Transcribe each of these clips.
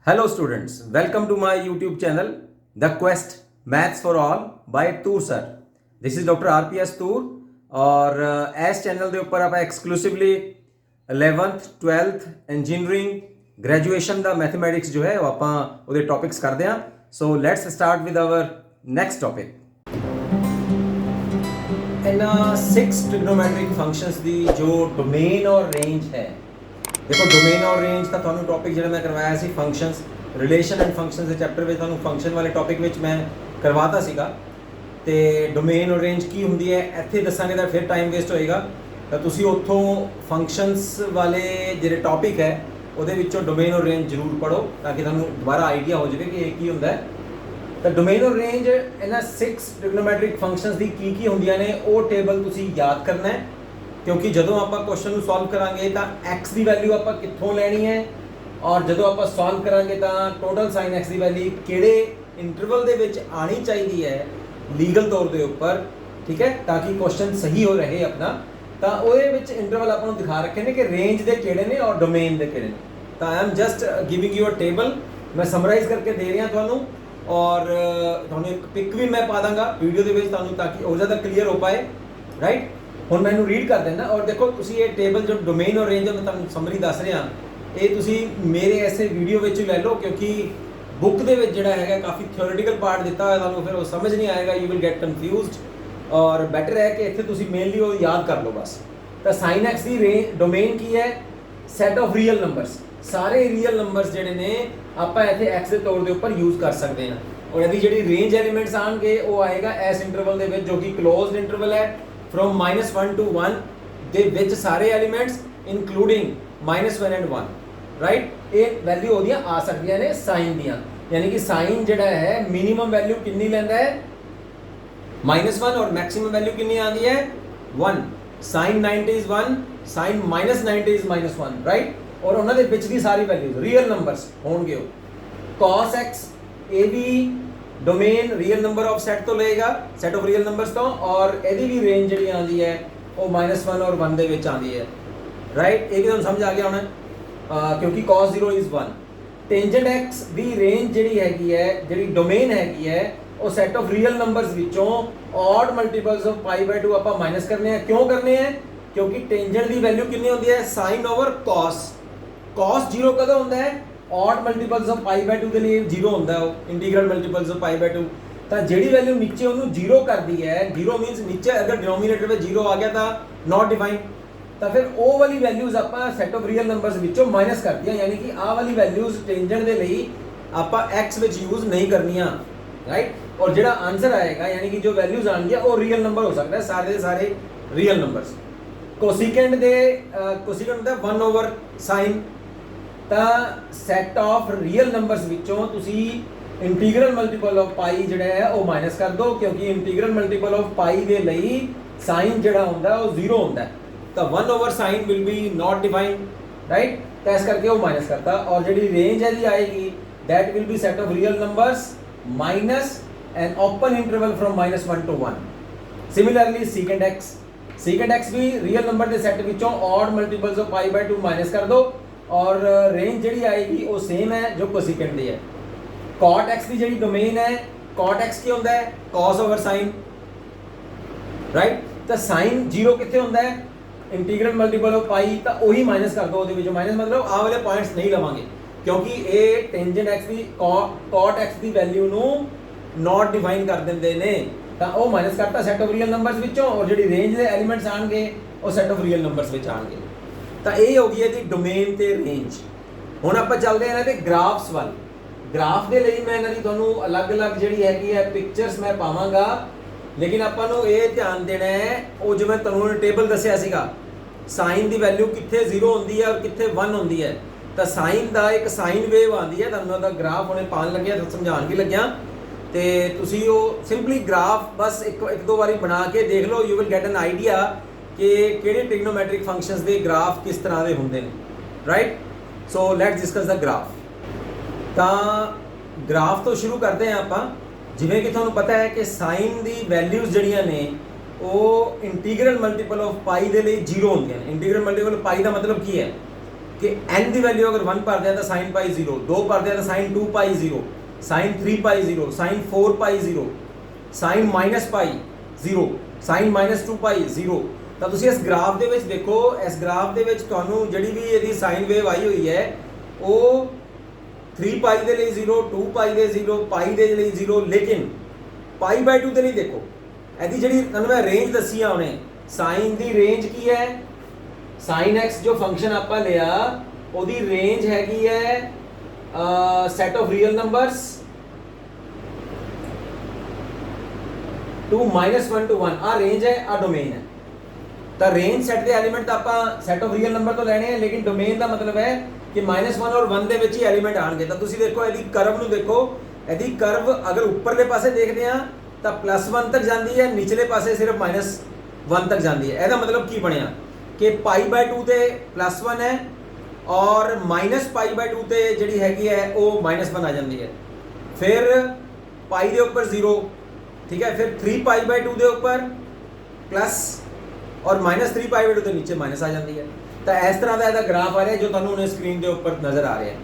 Hello students, welcome to my YouTube channel, The Quest Maths for All by Toor Sir. This is Dr. RPS Toor और इस channel ਦੇ ਉੱਪਰ ਆਪਾਂ exclusively 11th 12th engineering graduation ਦਾ mathematics ਜੋ ਹੈ ਉਹ ਆਪਾਂ ਉਹਦੇ ਟੌਪਿਕਸ ਕਰਦੇ ਹਾਂ. So let's start with our next topic. ਇਹਨਾਂ 6 ਟ੍ਰਿਗਨੋਮੈਟ੍ਰਿਕ ਫੰਕਸ਼ਨਸ ਦੀ ਜੋ ਡੋਮੇਨ ਔਰ ਰੇਂਜ ਹੈ. देखो डोमेन और रेंज का थानू टॉपिक जो मैं करवाया सी फंक्शंस रिलेशन एंड फंक्शंस के चैप्टर में थानू फंक्शन वाले टॉपिक में मैं करवाता सीगा ते डोमेन और रेंज की हुंदी है इत्थे दसांगे तां फिर टाइम वेस्ट होएगा तां तुसीं उत्थों फंक्शंस वाले जिहड़े टॉपिक है उहदे विचों डोमेन और रेंज जरूर पढ़ो ताकि थानू दोबारा आइडिया हो जाए कि ये की हुंदा है. तां डोमेन और रेंज इन्हां 6 ट्रिग्नोमेट्रिक फंक्शंस दी की हुंदियां ने वो टेबल तुसीं याद करना है क्योंकि ਜਦੋਂ ਆਪਾਂ ਕੁਐਸਚਨ ਨੂੰ ਸੋਲਵ ਕਰਾਂਗੇ ਤਾਂ x ਦੀ ਵੈਲਿਊ ਆਪਾਂ ਕਿੱਥੋਂ ਲੈਣੀ ਹੈ ਔਰ ਜਦੋਂ ਆਪਾਂ ਸੋਲਵ ਕਰਾਂਗੇ ਤਾਂ ਟੋਟਲ sin x ਦੀ ਵੈਲਿਊ ਕਿਹੜੇ ਇੰਟਰਵਲ ਦੇ ਵਿੱਚ ਆਣੀ ਚਾਹੀਦੀ ਹੈ ਲੀਗਲ ਤੌਰ ਦੇ ਉੱਪਰ, ਠੀਕ ਹੈ, ਤਾਂ ਕਿ ਕੁਐਸਚਨ ਸਹੀ ਹੋ ਰਹੇ ਆਪਣਾ. ਤਾਂ ਉਹਦੇ ਵਿੱਚ ਇੰਟਰਵਲ ਆਪਾਂ ਨੂੰ ਦਿਖਾ ਰੱਖੇ ਨੇ ਕਿ ਰੇਂਜ ਦੇ ਕਿਹੜੇ ਨੇ ਔਰ ਡੋਮੇਨ ਦੇ ਕਿਹੜੇ ਨੇ. ਤਾਂ I am just giving you a table, ਮੈਂ ਸਮਰਾਈਜ਼ ਕਰਕੇ ਦੇ ਰਿਹਾ ਤੁਹਾਨੂੰ ਔਰ ਤੁਹਾਨੂੰ ਇੱਕ ਪਿਕ ਵੀ ਮੈਂ ਪਾ ਦਾਂਗਾ ਵੀਡੀਓ ਦੇ ਵਿੱਚ ਤੁਹਾਨੂੰ ਤਾਂ ਕਿ ਉਹ ਜ਼ਿਆਦਾ ਕਲੀਅਰ ਹੋ ਪਾਏ. ਰਾਈਟ, ਹੁਣ ਮੈਨੂੰ ਰੀਡ ਕਰ ਦੇਣਾ ਔਰ ਦੇਖੋ ਤੁਸੀਂ ਇਹ ਟੇਬਲ ਜੋ ਡੋਮੇਨ ਔਰ ਰੇਂਜ ਮੈਂ ਤੁਹਾਨੂੰ ਸਮਰੀ ਦੱਸ ਰਿਹਾ ਇਹ ਤੁਸੀਂ ਮੇਰੇ ਐਸੇ ਵੀਡੀਓ ਵਿੱਚ ਲੈ ਲਓ ਕਿਉਂਕਿ ਬੁੱਕ ਦੇ ਵਿੱਚ ਜਿਹੜਾ ਹੈਗਾ ਕਾਫੀ ਥਿਓਰੀਟੀਕਲ ਪਾਰਟ ਦਿੱਤਾ ਹੋਇਆ ਤੁਹਾਨੂੰ ਫਿਰ ਉਹ ਸਮਝ ਨਹੀਂ ਆਏਗਾ, ਯੂ ਵਿਲ ਗੈਟ ਕਨਫਿਊਜ਼ਡ ਔਰ ਬੈਟਰ ਹੈ ਕਿ ਇੱਥੇ ਤੁਸੀਂ ਮੇਨਲੀ ਉਹ ਯਾਦ ਕਰ ਲਓ ਬਸ. ਤਾਂ sin x ਦੀ ਰੇਂਜ ਡੋਮੇਨ ਕੀ ਹੈ? Set of real numbers. ਸਾਰੇ ਰੀਅਲ ਨੰਬਰਸ ਜਿਹੜੇ ਨੇ ਆਪਾਂ ਇੱਥੇ x ਦੇ ਤੌਰ ਦੇ ਉੱਪਰ ਯੂਜ਼ ਕਰ ਸਕਦੇ ਹਾਂ ਔਰ ਇਹਦੀ ਜਿਹੜੀ ਰੇਂਜ ਐਲੀਮੈਂਟਸ ਆਣਗੇ ਉਹ ਆਏਗਾ ਇਸ ਇੰਟਰਵਲ ਦੇ ਵਿੱਚ ਜੋ ਕਿ ਕਲੋਜ਼ਡ ਇੰਟਰਵਲ ਹੈ from -1 to 1 ਦੇ ਵਿੱਚ ਸਾਰੇ ਐਲੀਮੈਂਟਸ ਇਨਕਲੂਡਿੰਗ -1 and 1, ਰਾਈਟ. ਇਹ ਵੈਲਿਊ ਉਹਦੀਆਂ ਆ ਸਕਦੀਆਂ ਨੇ ਸਾਈਨ ਦੀਆਂ, ਯਾਨੀ ਕਿ ਸਾਈਨ ਜਿਹੜਾ ਹੈ ਮਿਨੀਮਮ ਵੈਲਿਊ ਕਿੰਨੀ ਲੈਂਦਾ ਹੈ -1 ਔਰ ਮੈਕਸਿਮਮ ਵੈਲਿਊ ਕਿੰਨੀ ਆਉਂਦੀ ਹੈ 1. sin 90 is 1, sin -90 is -1, right. ਔਰ ਉਹਨਾਂ ਦੇ ਵਿੱਚ ਦੀ ਸਾਰੀ ਵੈਲਿਊਜ਼ ਰੀਅਲ ਨੰਬਰਸ ਹੋਣਗੇ. ਉਹ cos x ਇਹ ਵੀ domain real number of set ਤੋਂ ਲਏਗਾ, ਸੈਟ ਆਫ ਰੀਅਲ ਨੰਬਰਸ ਤੋਂ, ਔਰ ਇਹਦੀ ਵੀ ਰੇਂਜ ਜਿਹੜੀ ਆਉਂਦੀ ਹੈ ਉਹ -1 ਔਰ 1 ਦੇ ਵਿੱਚ ਆਉਂਦੀ ਹੈ, ਰਾਈਟ. ਇਹ ਵੀ ਤੁਹਾਨੂੰ ਸਮਝ ਆ ਗਿਆ ਹੋਣਾ ਕਿਉਂਕਿ cos 0 is 1. Tangent x the range ਜਿਹੜੀ ਹੈਗੀ ਹੈ, ਜਿਹੜੀ ਡੋਮੇਨ ਹੈਗੀ ਹੈ ਉਹ ਸੈਟ ਆਫ ਰੀਅਲ ਨੰਬਰਸ ਵਿੱਚੋਂ ਔਡ ਮਲਟੀਪਲਸ ਆਫ π/2 ਆਪਾਂ ਮਾਈਨਸ ਕਰਨੇ ਆ. ਕਿਉਂ ਕਰਨੇ ਆ? ਕਿਉਂਕਿ ਟੈਂਜੈਂਟ ਦੀ ਵੈਲਿਊ ਕਿੰਨੀ ਹੁੰਦੀ ਹੈ sin ਓਵਰ cos. cos 0 ਕਦੋਂ ਹੁੰਦਾ ਹੈ? ऑड मल्टीपल्स ऑफ π/2 ਦੇ ਲਈ 0 ਹੁੰਦਾ ਉਹ ਇੰਟੀਗਰਲ ਮਲਟੀਪल्स ਆਫ π/2. ਤਾਂ ਜਿਹੜੀ ਵੈਲਿਊ ਨੀਚੇ ਉਹਨੂੰ 0 ਕਰਦੀ ਹੈ, 0 ਮੀਨਸ ਨੀਚੇ ਅਗਰ ਡਿਨੋਮੀਨੇਟਰ ਵਿੱਚ 0 ਆ ਗਿਆ ਤਾਂ ਨਾਟ ਡਿਫਾਈਨ, ਤਾਂ ਫਿਰ ਉਹ ਵਾਲੀ ਵੈਲਿਊਜ਼ ਆਪਾਂ ਸੈਟ ਆਫ ਰੀਅਲ ਨੰਬਰਸ ਵਿੱਚੋਂ ਮਾਈਨਸ ਕਰਦੀਆਂ, ਯਾਨੀ ਕਿ ਆਹ ਵਾਲੀ ਵੈਲਿਊਜ਼ ਟੈਂਜੈਂਟ ਦੇ ਲਈ ਆਪਾਂ x ਵਿੱਚ ਯੂਜ਼ ਨਹੀਂ ਕਰਨੀਆਂ, ਰਾਈਟ. ਔਰ ਜਿਹੜਾ ਆਨਸਰ ਆਏਗਾ ਯਾਨੀ ਕਿ ਜੋ ਵੈਲਿਊਜ਼ ਆਣਗੀਆਂ ਉਹ ਰੀਅਲ ਨੰਬਰ ਹੋ ਸਕਦਾ ਹੈ, ਸਾਰੇ ਦੇ ਸਾਰੇ ਰੀਅਲ ਨੰਬਰਸ. ਕੋਸੀਕੈਂਟ ਹੁੰਦਾ 1 ਓਵਰ ਸਾਈਨ. ਤਾਂ ਸੈਟ ਆਫ ਰੀਅਲ ਨੰਬਰਸ ਵਿੱਚੋਂ ਤੁਸੀਂ ਇੰਟੀਗਰਲ ਮਲਟੀਪਲ ਆਫ ਪਾਈ ਜਿਹੜਾ ਹੈ ਉਹ ਮਾਈਨਸ ਕਰ ਦਿਓ ਕਿਉਂਕਿ ਇੰਟੀਗਰਲ ਮਲਟੀਪਲ ਆਫ ਪਾਈ ਦੇ ਲਈ ਸਾਈਨ ਜਿਹੜਾ ਹੁੰਦਾ ਉਹ 0 ਹੁੰਦਾ. ਤਾਂ 1 over sign will be not defined, right. ਤਾਂ ਇਸ ਕਰਕੇ ਉਹ ਮਾਈਨਸ ਕਰਤਾ ਔਰ ਜਿਹੜੀ ਰੇਂਜ ਇਹਦੀ ਆਏਗੀ that will be set of real numbers minus an open interval from -1 to 1. Similarly secant x we real number ਦੇ ਸੈੱਟ ਵਿੱਚੋਂ odd multiples of π/2 ਮਾਈਨਸ ਕਰ ਦਿਓ ਔਰ ਰੇਂਜ ਜਿਹੜੀ ਆਏਗੀ ਉਹ ਸੇਮ ਹੈ ਜੋ ਕੋਸੀਕੈਂਟ ਦੀ ਹੈ. cot x ਦੀ ਜਿਹੜੀ ਡੋਮੇਨ ਹੈ, cot x ਕੀ ਹੁੰਦਾ ਹੈ cos ਓਵਰ sin, ਰਾਈਟ. ਤਾਂ sin 0 ਕਿੱਥੇ ਹੁੰਦਾ ਹੈ ਇੰਟੀਗਰਲ ਮਲਟੀਪਲ ਆਫ ਪਾਈ, ਤਾਂ ਉਹੀ ਮਾਈਨਸ ਕਰ ਦਿਓ ਉਹਦੇ ਵਿੱਚੋਂ. ਮਾਈਨਸ ਮਤਲਬ ਆਹ ਵਾਲੇ ਪੁਆਇੰਟਸ ਨਹੀਂ ਲਵਾਂਗੇ ਕਿਉਂਕਿ ਇਹ ਟੈਂਜੈਂਟ x ਦੀ cot x ਦੀ ਵੈਲਿਊ ਨੂੰ ਨਾਟ ਡਿਫਾਈਨ ਕਰ ਦਿੰਦੇ ਨੇ, ਤਾਂ ਉਹ ਮਾਈਨਸ ਕਰਤਾ ਸੈਟ ਆਫ ਰੀਅਲ ਨੰਬਰਸ ਵਿੱਚੋਂ ਔਰ ਜਿਹੜੀ ਰੇਂਜ ਦੇ ਐਲੀਮੈਂਟਸ ਆਣਗੇ ਉਹ ਸੈਟ ਆਫ ਰੀਅਲ ਨੰਬਰਸ ਵਿੱਚ ਆਣਗੇ. ਤਾਂ ਇਹ ਹੋ ਗਈ ਇਹਦੀ ਡੋਮੇਨ ਤੇ ਰੇਂਜ. ਹੁਣ ਆਪਾਂ ਚੱਲਦੇ ਹਾਂ ਇਹਨਾਂ ਦੇ ਗ੍ਰਾਫਸ ਵੱਲ. ਗ੍ਰਾਫ ਦੇ ਲਈ ਮੈਂ ਇਹਨਾਂ ਦੀ ਤੁਹਾਨੂੰ ਅਲੱਗ-ਅਲੱਗ ਜਿਹੜੀ ਹੈਗੀ ਹੈ ਪਿਕਚਰਸ ਮੈਂ ਪਾਵਾਂਗਾ, ਲੇਕਿਨ ਆਪਾਂ ਨੂੰ ਇਹ ਧਿਆਨ ਦੇਣਾ ਹੈ ਉਹ ਜੋ ਮੈਂ ਤੁਹਾਨੂੰ ਟੇਬਲ ਦੱਸਿਆ ਸੀਗਾ ਸਾਈਨ ਦੀ ਵੈਲਿਊ ਕਿੱਥੇ 0 ਹੁੰਦੀ ਹੈ ਔਰ ਕਿੱਥੇ 1 ਹੁੰਦੀ ਹੈ. ਤਾਂ ਸਾਈਨ ਦਾ ਇੱਕ ਸਾਈਨ ਵੇਵ ਆਉਂਦੀ ਹੈ, ਤੁਹਾਨੂੰ ਉਹਦਾ ਗ੍ਰਾਫ ਹੁਣੇ ਪਾਣ ਲੱਗਿਆ ਤਾਂ ਸਮਝਾਉਣ ਵੀ ਲੱਗਿਆ, ਤੇ ਤੁਸੀਂ ਉਹ ਸਿੰਪਲੀ ਗ੍ਰਾਫ ਬਸ ਇੱਕ ਦੋ ਵਾਰੀ ਬਣਾ ਕੇ ਦੇਖ ਲਓ, you will get N idea ਕਿ ਕਿਹੜੇ ਟ੍ਰਿਗਨੋਮੈਟ੍ਰਿਕ ਫੰਕਸ਼ਨਸ ਦੇ ਗ੍ਰਾਫ ਕਿਸ ਤਰ੍ਹਾਂ ਦੇ ਹੁੰਦੇ ਨੇ, right. So let's discuss the graph. ਤਾਂ ਗ੍ਰਾਫ ਤੋਂ ਸ਼ੁਰੂ ਕਰਦੇ ਹਾਂ ਆਪਾਂ. ਜਿਵੇਂ ਕਿ ਤੁਹਾਨੂੰ ਪਤਾ ਹੈ ਕਿ ਸਾਈਨ ਦੀ ਵੈਲਿਊਜ਼ ਜਿਹੜੀਆਂ ਨੇ ਉਹ ਇੰਟੀਗਰਲ ਮਲਟੀਪਲ ਆਫ ਪਾਈ ਦੇ ਲਈ 0 ਹੁੰਦੀਆਂ ਨੇ. ਇੰਟੀਗਰਲ ਮਲਟੀਪਲ ਪਾਈ ਦਾ ਮਤਲਬ ਕੀ ਹੈ? कि n की वैल्यू अगर 1 भरते हैं तो साइन पाई 0, 2 भरते हैं तो sine 2 pi 0, sine 3 pi 0, sine 4 pi 0, sine minus pi 0, sine minus 2 pi 0। ਤਾਂ ਤੁਸੀਂ ਇਸ ਗ੍ਰਾਫ ਦੇ ਵਿੱਚ ਦੇਖੋ, ਇਸ ਗ੍ਰਾਫ ਦੇ ਵਿੱਚ ਤੁਹਾਨੂੰ ਜਿਹੜੀ ਵੀ ਇਹਦੀ ਸਾਈਨ ਵੇਵ ਆਈ ਹੋਈ ਹੈ ਉਹ 3 ਪਾਈ ਦੇ ਲਈ 0, 2 ਪਾਈ ਦੇ 0, ਪਾਈ ਦੇ ਲਈ 0, ਲੇਕਿਨ ਪਾਈ ਬਾਈ 2 ਦੇ ਲਈ ਦੇਖੋ ਇਹਦੀ ਜਿਹੜੀ ਤੁਹਾਨੂੰ ਮੈਂ ਰੇਂਜ ਦੱਸੀ ਆ ਉਹਨੇ, ਸਾਈਨ ਦੀ ਰੇਂਜ ਕੀ ਹੈ, ਸਾਈਨ x ਜੋ ਫੰਕਸ਼ਨ ਆਪਾਂ ਲਿਆ ਉਹਦੀ ਰੇਂਜ ਹੈਗੀ ਹੈ set of real numbers to -1 to 1, ਆ ਰੇਂਜ ਹੈ, ਆ ਡੋਮੇਨ ਹੈ। ਤਾਂ ਰੇਂਜ ਸੈਟ ਦੇ ਐਲੀਮੈਂਟ ਤਾਂ ਆਪਾਂ ਸੈਟ ਆਫ ਰੀਅਲ ਨੰਬਰ ਤੋਂ ਲੈਣੇ ਆ, ਲੇਕਿਨ ਡੋਮੇਨ ਦਾ ਮਤਲਬ ਹੈ ਕਿ -1 ਔਰ 1 ਦੇ ਵਿੱਚ ਹੀ ਐਲੀਮੈਂਟ ਆਣਗੇ। ਤਾਂ ਤੁਸੀਂ ਦੇਖੋ ਇਹਦੀ ਕਰਵ ਨੂੰ ਦੇਖੋ, ਇਹਦੀ ਕਰਵ ਅਗਰ ਉੱਪਰਲੇ ਪਾਸੇ ਦੇਖਦੇ ਆ ਤਾਂ +1 ਤੱਕ ਜਾਂਦੀ ਹੈ, ਨਿਚਲੇ ਪਾਸੇ ਸਿਰਫ -1 ਤੱਕ ਜਾਂਦੀ ਹੈ। ਇਹਦਾ ਮਤਲਬ ਕੀ ਬਣਿਆ ਕਿ π/2 ਤੇ +1 ਹੈ ਔਰ -π/2 ਤੇ ਜਿਹੜੀ ਹੈਗੀ ਹੈ ਉਹ -1 ਆ ਜਾਂਦੀ ਹੈ। ਫਿਰ ਪਾਈ ਦੇ ਉੱਪਰ 0, ठीक है, फिर 3π/2 ਦੇ ਉੱਪਰ प्लस और -3π/2 ਦੇ ਨੀਚੇ ਮਾਈਨਸ ਆ ਜਾਂਦੀ ਹੈ। ਤਾਂ ਇਸ ਤਰ੍ਹਾਂ ਦਾ ਇਹਦਾ ਗ੍ਰਾਫ ਆ ਰਿਹਾ ਜੋ ਤੁਹਾਨੂੰ ਉਹਨੇ ਸਕਰੀਨ ਦੇ ਉੱਪਰ ਨਜ਼ਰ ਆ ਰਿਹਾ ਹੈ।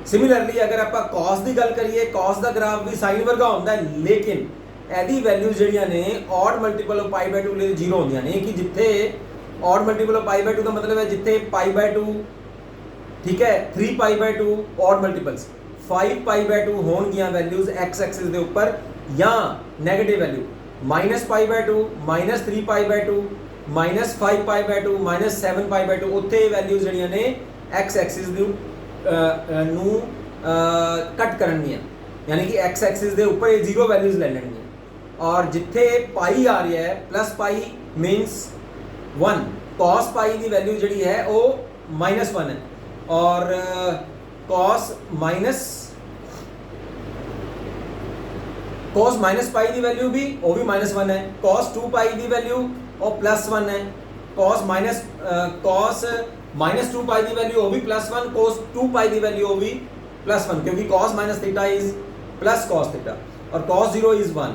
ਸਿਮਿਲਰਲੀ ਅਗਰ ਆਪਾਂ cos ਦੀ ਗੱਲ ਕਰੀਏ, cos ਦਾ ਗ੍ਰਾਫ ਵੀ ਸਾਈਨ ਵਰਗਾ ਹੁੰਦਾ ਹੈ, ਲੇਕਿਨ ਇਹਦੀ ਵੈਲਿਊਜ਼ ਜਿਹੜੀਆਂ ਨੇ ਔਡ ਮਲਟੀਪਲ ਆਫ π/2 ਲਈ 0 ਹੁੰਦੀਆਂ ਨੇ, ਕਿ ਜਿੱਥੇ ਔਡ ਮਲਟੀਪਲ ਆਫ π/2 ਦਾ ਮਤਲਬ ਹੈ ਜਿੱਥੇ π/2 ਠੀਕ ਹੈ 3π/2 ਔਡ ਮਲਟੀਪਲਸ 5π/2 ਹੋਣਗੀਆਂ ਵੈਲਿਊਜ਼ x ਐਕਸਿਸ ਦੇ ਉੱਪਰ, ਜਾਂ ਨੈਗੇਟਿਵ ਵੈਲਿਊ -π/2, -3π/2, -5π/2, -7π/2, ਉੱਥੇ ਵੈਲਿਊਜ਼ ਜਿਹੜੀਆਂ ਨੇ x ਐਕਸਿਸ ਨੂੰ ਕੱਟ ਕਰਨਗੀਆਂ, ਯਾਨੀ ਕਿ x ਐਕਸਿਸ ਦੇ ਉੱਪਰ ਇਹ 0 ਵੈਲਿਊਜ਼ ਲੈ ਲੈਣਗੀਆਂ। ਔਰ ਜਿੱਥੇ ਪਾਈ ਆ ਰਿਹਾ ਹੈ +π ਮੀਨਸ 1, cos π ਦੀ ਵੈਲਿਊ ਜਿਹੜੀ ਹੈ ਉਹ -1 ਹੈ, ਔਰ cos -π ਦੀ ਵੈਲਿਊ ਵੀ ਉਹ ਵੀ -1 ਹੈ, cos 2π ਦੀ ਵੈਲਿਊ ਉਹ +1 ਹੈ, cos -2π ਦੀ ਵੈਲਿਊ ਉਹ ਵੀ +1, cos 2π ਦੀ ਵੈਲਿਊ ਉਹ ਵੀ +1, क्योंकि cos -θ इज प्लस cos θ और cos 0 इज 1,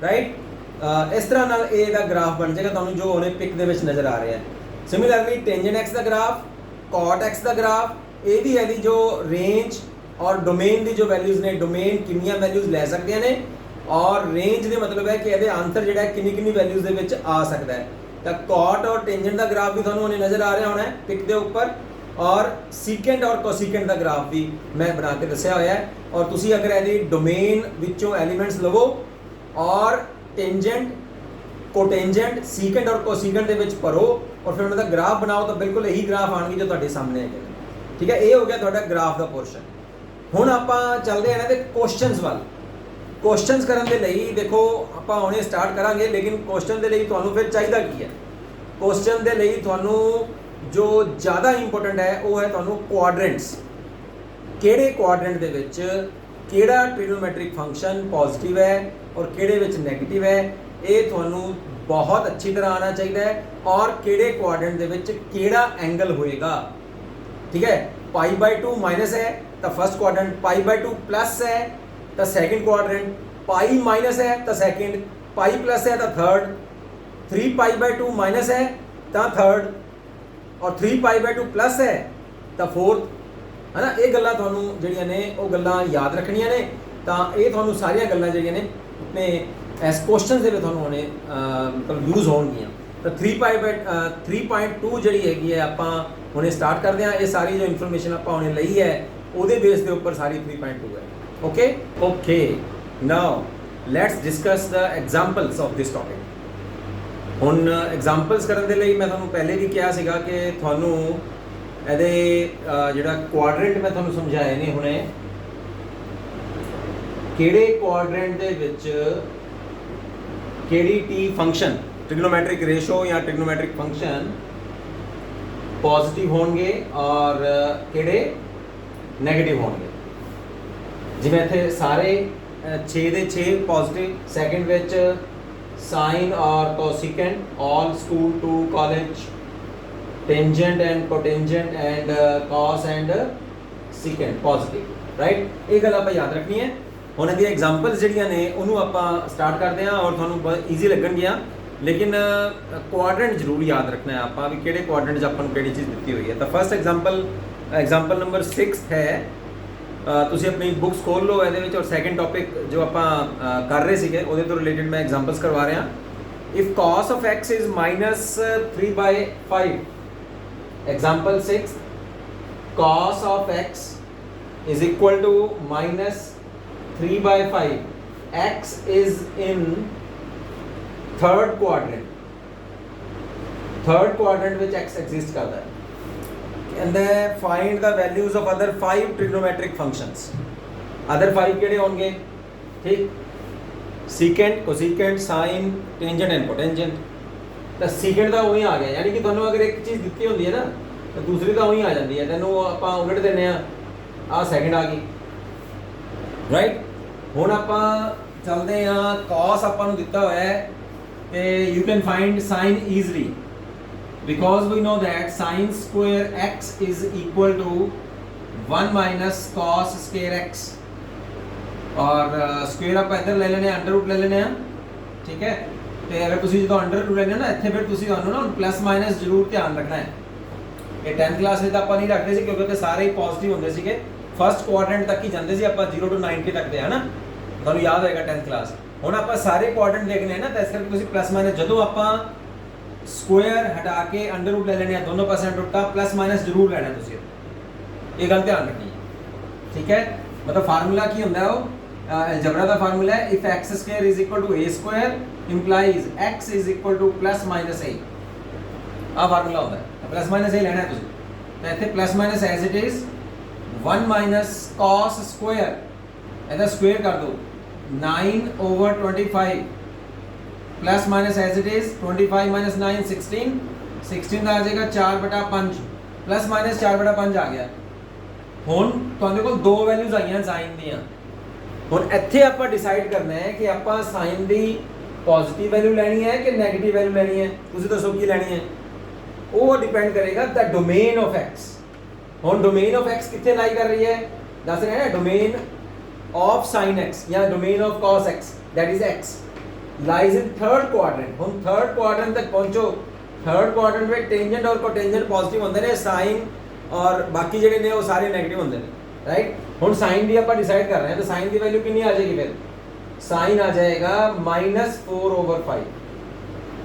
राइट। इस तरह ਨਾਲ ਇਹ ਦਾ ਗ੍ਰਾਫ ਬਣ ਜਾਏਗਾ ਤੁਹਾਨੂੰ ਜੋ ਉਹਨੇ ਪਿਕ ਦੇ ਵਿੱਚ ਨਜ਼ਰ ਆ ਰਿਹਾ ਹੈ। ਸਿਮਿਲਰਲੀ ਟੈਂਜੈਂਟ x ਦਾ ਗ੍ਰਾਫ, cot x ਦਾ ਗ੍ਰਾਫ, ਇਹ ਵੀ ਇਹਦੀ ਜੋ ਰੇਂਜ ਔਰ ਡੋਮੇਨ ਦੀ ਜੋ ਵੈਲਿਊਜ਼ ਨੇ, ਡੋਮੇਨ ਕਿੰਨੀਆਂ ਵੈਲਿਊਜ਼ ਲੈ ਸਕਦੀਆਂ ਨੇ ਔਰ ਰੇਂਜ ਦੇ ਮਤਲਬ ਹੈ ਕਿ ਇਹਦੇ ਆਂਸਰ ਜਿਹੜਾ ਕਿੰਨੀ ਵੈਲਿਊਜ਼ ਦੇ ਵਿੱਚ ਆ ਸਕਦਾ ਹੈ। ਤਾਂ cot ਔਰ ਟੈਂਜੈਂਟ ਦਾ ਗ੍ਰਾਫ ਵੀ ਤੁਹਾਨੂੰ ਉਹਨੇ ਨਜ਼ਰ ਆ ਰਿਹਾ ਹੋਣਾ ਹੈ ਪਿਕ ਦੇ ਉੱਪਰ, ਔਰ ਸੀਕੈਂਟ ਔਰ ਕੋਸੀਕੈਂਟ ਦਾ ਗ੍ਰਾਫ ਵੀ ਮੈਂ ਬਣਾ ਕੇ ਦੱਸਿਆ ਹੋਇਆ ਹੈ। ਔਰ ਤੁਸੀਂ ਅਗਰ ਇਹਦੀ ਡੋਮੇਨ ਵਿੱਚੋਂ ਐਲੀਮੈਂਟਸ ਲਵੋ ਔਰ ਟੈਂਜੈਂਟ, ਕੋਟੈਂਜੈਂਟ, ਸੀਕੈਂਟ ਔਰ ਕੋਸੀਕੈਂਟ ਦੇ ਵਿੱਚ ਭਰੋ ਔਰ ਫਿਰ ਉਹਨਾਂ ਦਾ ਗ੍ਰਾਫ ਬਣਾਓ ਤਾਂ ਬਿਲਕੁਲ ਇਹੀ ਗ੍ਰਾਫ ਆਣਗੇ ਜੋ ਤੁਹਾਡੇ ਸਾਹਮਣੇ ਹੈਗੇ। ਠੀਕ ਹੈ, ਇਹ ਹੋ ਗਿਆ ਤੁਹਾਡਾ ਗ੍ਰਾਫ ਦਾ ਪੋਰਸ਼ਨ। ਹੁਣ ਆਪਾਂ ਚੱਲਦੇ ਹਾਂ ਇਹਨਾਂ ਦੇ ਕੁਐਸਚਨਸ ਵੱਲ। ਕੁਐਸਚਨਸ ਕਰਨ ਦੇ ਲਈ ਦੇਖੋ ਆਪਾਂ ਹੁਣੇ ਸਟਾਰਟ ਕਰਾਂਗੇ, ਲੇਕਿਨ ਕੁਐਸਚਨ ਦੇ ਲਈ ਤੁਹਾਨੂੰ ਫਿਰ ਚਾਹੀਦਾ ਕੀ ਹੈ? ਕੁਐਸਚਨ ਦੇ ਲਈ ਤੁਹਾਨੂੰ ਜੋ ਜ਼ਿਆਦਾ ਇੰਪੋਰਟੈਂਟ ਹੈ ਉਹ ਹੈ ਤੁਹਾਨੂੰ ਕੁਆਡਰੈਂਟਸ। ਕਿਹੜੇ ਕੁਆਡਰੈਂਟ ਦੇ ਵਿੱਚ ਕਿਹੜਾ ਟ੍ਰਿਗਨੋਮੈਟ੍ਰਿਕ ਫੰਕਸ਼ਨ ਪੋਜ਼ਿਟਿਵ ਹੈ ਔਰ ਕਿਹੜੇ ਵਿੱਚ ਨੈਗੇਟਿਵ ਹੈ, ਇਹ ਤੁਹਾਨੂੰ ਬਹੁਤ ਅੱਛੀ ਤਰ੍ਹਾਂ ਆਉਣਾ ਚਾਹੀਦਾ ਹੈ। ਔਰ ਕਿਹੜੇ ਕੁਆਡਰੈਂਟ ਦੇ ਵਿੱਚ ਕਿਹੜਾ ਐਂਗਲ ਹੋਏਗਾ। ठीक है, π/2 माइनस है तो फर्स्ट क्वाड्रेंट, π/2 प्लस है तो सेकंड क्वाड्रेंट, पाई माइनस है तो सेकंड, पाई प्लस है तो थर्ड, 3π/2 माइनस है तो थर्ड और 3π/2 प्लस है तो फोर्थ, है ना। ये गल्लां तुहानूं जिहड़ियां ने वो गल्लां याद रखणियां ने। तो ये तुहानूं सारियां गल्लां जिहड़ियां ने अपने इस क्वेश्चन दे विच तुहानूं हुणे मतलब यूज़ होणगीਆਂ। तो 3.2 ਜਿਹੜੀ ਹੈਗੀ ਹੈ ਆਪਾਂ ਹੁਣੇ ਸਟਾਰਟ ਕਰਦੇ ਹਾਂ। ਇਹ ਸਾਰੀ ਜੋ ਇਨਫੋਰਮੇਸ਼ਨ ਆਪਾਂ ਹੁਣੇ ਲਈ ਹੈ ਉਹਦੇ ਬੇਸ ਦੇ ਉੱਪਰ ਸਾਰੀ 3.2 ਹੈ। Okay now let's discuss the examples of this topic. ਹੁਣ ਐਗਜ਼ਾਮਪਲਸ ਕਰਨ ਦੇ ਲਈ ਮੈਂ ਤੁਹਾਨੂੰ ਪਹਿਲੇ ਵੀ ਕਿਹਾ ਸੀਗਾ ਕਿ ਤੁਹਾਨੂੰ ਇਹਦੇ ਜਿਹੜਾ ਕੁਆਡਰੈਂਟ ਮੈਂ ਤੁਹਾਨੂੰ ਸਮਝਾਏ ਨੇ ਹੁਣੇ, ਕਿਹੜੇ ਕੁਆਡਰੈਂਟ ਦੇ ਵਿੱਚ ਕਿਹੜੀ ਟੀ ਫੰਕਸ਼ਨ, ट्रिग्नोमेट्रिक रेशो या ट्रिग्नोमेट्रिक फंक्शन पॉजिटिव होंगे और किहड़े नेगेटिव होंगे। जिवें इत्थे सारे 6 ਦੇ 6 पॉजिटिव, सैकेंड विच साइन और cosecant, all school to college, tangent and cotangent and cos and secant positive, right. ये गल आपां याद रखनी है। हुण इहदी एग्जांपल्स जिहड़ियां ने उहनूं आपां स्टार्ट करदे हां और तुहानूं बहुत ईजी लगणगीਆਂ, लेकिन कुआड्रेंट जरूर याद रखना है आपा भी किहड़े कुआड्रेंट 'ਚ ਆਪਾਂ ਨੂੰ ਕਿਹੜੀ ਚੀਜ਼ ਦਿੱਤੀ ਹੋਈ ਹੈ। ਤਾਂ ਫਸਟ ਐਗਜ਼ਾਮਪਲ एग्जाम्पल नंबर 6 है, ਤੁਸੀਂ ਆਪਣੀ ਬੁੱਕਸ ਖੋਲ ਲਓ ਇਹਦੇ ਵਿੱਚ, ਔਰ ਸੈਕੰਡ ਟੌਪਿਕ ਜੋ ਆਪਾਂ ਕਰ ਰਹੇ ਸੀਗੇ ਉਹਦੇ ਤੋਂ ਰਿਲੇਟਡ ਮੈਂ ਐਗਜ਼ਾਮਪਲਸ ਕਰਵਾ ਰਿਹਾ। If cos of x is -3/5, example 6, cos of x is equal to -3/5, x is in third quadrant which x exists करता है। And then find the values of other 5 trigonometric functions। other 5 ਕਿਹੜੇ ਹੋਣਗੇ? ठीक, secant, cosecant, sin, tangent and cotangent। ਤਾਂ secant ਦਾ ਉਹੀ ਆ ਗਿਆ, ਯਾਨੀ ਕਿ ਤੁਹਾਨੂੰ ਅਗਰ ਇੱਕ ਚੀਜ਼ ਦਿੱਤੀ ਹੁੰਦੀ ਹੈ ਨਾ ਤਾਂ ਦੂਸਰੀ ਤਾਂ ਉਹੀ ਆ ਜਾਂਦੀ ਹੈ, ਤੈਨੂੰ ਆਪਾਂ ਉਲਟ ਦਿੰਦੇ ਆ, ਆਹ ਸੈਕਿੰਡ ਆ ਗਈ, ਰਾਈਟ। ਹੁਣ ਆਪਾਂ ਚੱਲਦੇ ਆ, cos ਆਪਾਂ ਨੂੰ ਦਿੱਤਾ ਹੋਇਆ ਹੈ ਕਿ you can find sin easily because we know that sin square x is equal to 1 minus cos square x, और स्क्वेयर आप इधर ले लेने, अंडर रूट ले लेने, ठीक है। तो अगर तुसी जो अंडर रूट लेने ना इत्थे फिर तुसी ਤੁਹਾਨੂੰ ਨਾ प्लस माइनस जरूर ध्यान रखना है। ये 10th क्लास में तो ਆਪਾਂ नहीं रखते सी क्योंकि ते सारे ही पॉजिटिव ਹੁੰਦੇ ਸੀਗੇ, फर्स्ट क्वाड्रेंट तक ही ਜਾਂਦੇ ਸੀ ਆਪਾਂ 0 to 90 तक ਦੇ, है ना, ਤੁਹਾਨੂੰ याद होएगा 10th क्लास। ਹੁਣ ਆਪਾਂ ਸਾਰੇ क्वाड्रेंट देखने हैं ना, तो इस करके तुसी प्लस माइनस ਜਦੋਂ ਆਪਾਂ स्क्वायर हटा के अंडर रूट ले लेने हैं, दोनों परसेंट रूट का प्लस माइनस जरूर लेना है तुसी, ये गल ध्यान रखनी है, ठीक है। मतलब फार्मूला की होंदा है वो अलजेब्रा का फार्मूला है, if x square is equal to a square implies x is equal to plus minus a, आ फार्मूला होता है। प्लस माइनस a लेना है तुसी, तो इत्थे plus minus as it is 1 minus cos square, ਇਹਦਾ स्क्वायर कर दो 9/25 plus minus as it is 25 minus 9 16, 16 का आ जाएगा 4/5, प्लस माइनस 4/5 आ गया। ਹੁਣ ਤੁਹਾਡੇ ਕੋਲ ਦੋ ਵੈਲਿਊਜ਼ ਆਈਆਂ ਸਾਈਨ ਦੀਆਂ, ਹੁਣ ਇੱਥੇ ਆਪਾਂ ਡਿਸਾਈਡ ਕਰਨਾ ਹੈ ਕਿ ਆਪਾਂ ਸਾਈਨ ਦੀ ਪੋਜ਼ਿਟਿਵ ਵੈਲਿਊ ਲੈਣੀ ਹੈ ਕਿ ਨੈਗੇਟਿਵ ਵੈਲਿਊ ਲੈਣੀ ਹੈ, ਤੁਸੀਂ ਦੱਸੋ ਕੀ ਲੈਣੀ ਹੈ। ਉਹ ਡਿਪੈਂਡ ਕਰੇਗਾ ਦ ਡੋਮੇਨ ਆਫ x। ਹੁਣ ਡੋਮੇਨ ਆਫ x ਕਿੱਥੇ ਲਾਈ ਕਰ ਰਹੀ ਹੈ, ਦੱਸ ਰਹੇ ਹਾਂ, ਡੋਮੇਨ ਆਫ sin x ਜਾਂ domain of cos x, that is x lies in third quadrant। ਹੁਣ third quadrant तक पहुंचो, third quadrant में टेंजेंट और कोटेंजेंट पॉजिटिव होंगे ने, साइन और बाकी ਜਿਹੜੇ ਨੇ ਉਹ ਸਾਰੇ 네ਗੇਟਿਵ ਹੁੰਦੇ ਨੇ, ਰਾਈਟ। ਹੁਣ ਸਾइन ਦੀ ਆਪਾਂ ਡਿਸਾਈਡ ਕਰ ਰਹੇ ਹਾਂ, ਤਾਂ ਸਾइन ਦੀ ਵੈਲਿਊ ਕਿੰਨੀ ਆ ਜਾਏਗੀ, ਫਿਰ साइन ਆ ਜਾਏਗਾ -4/5,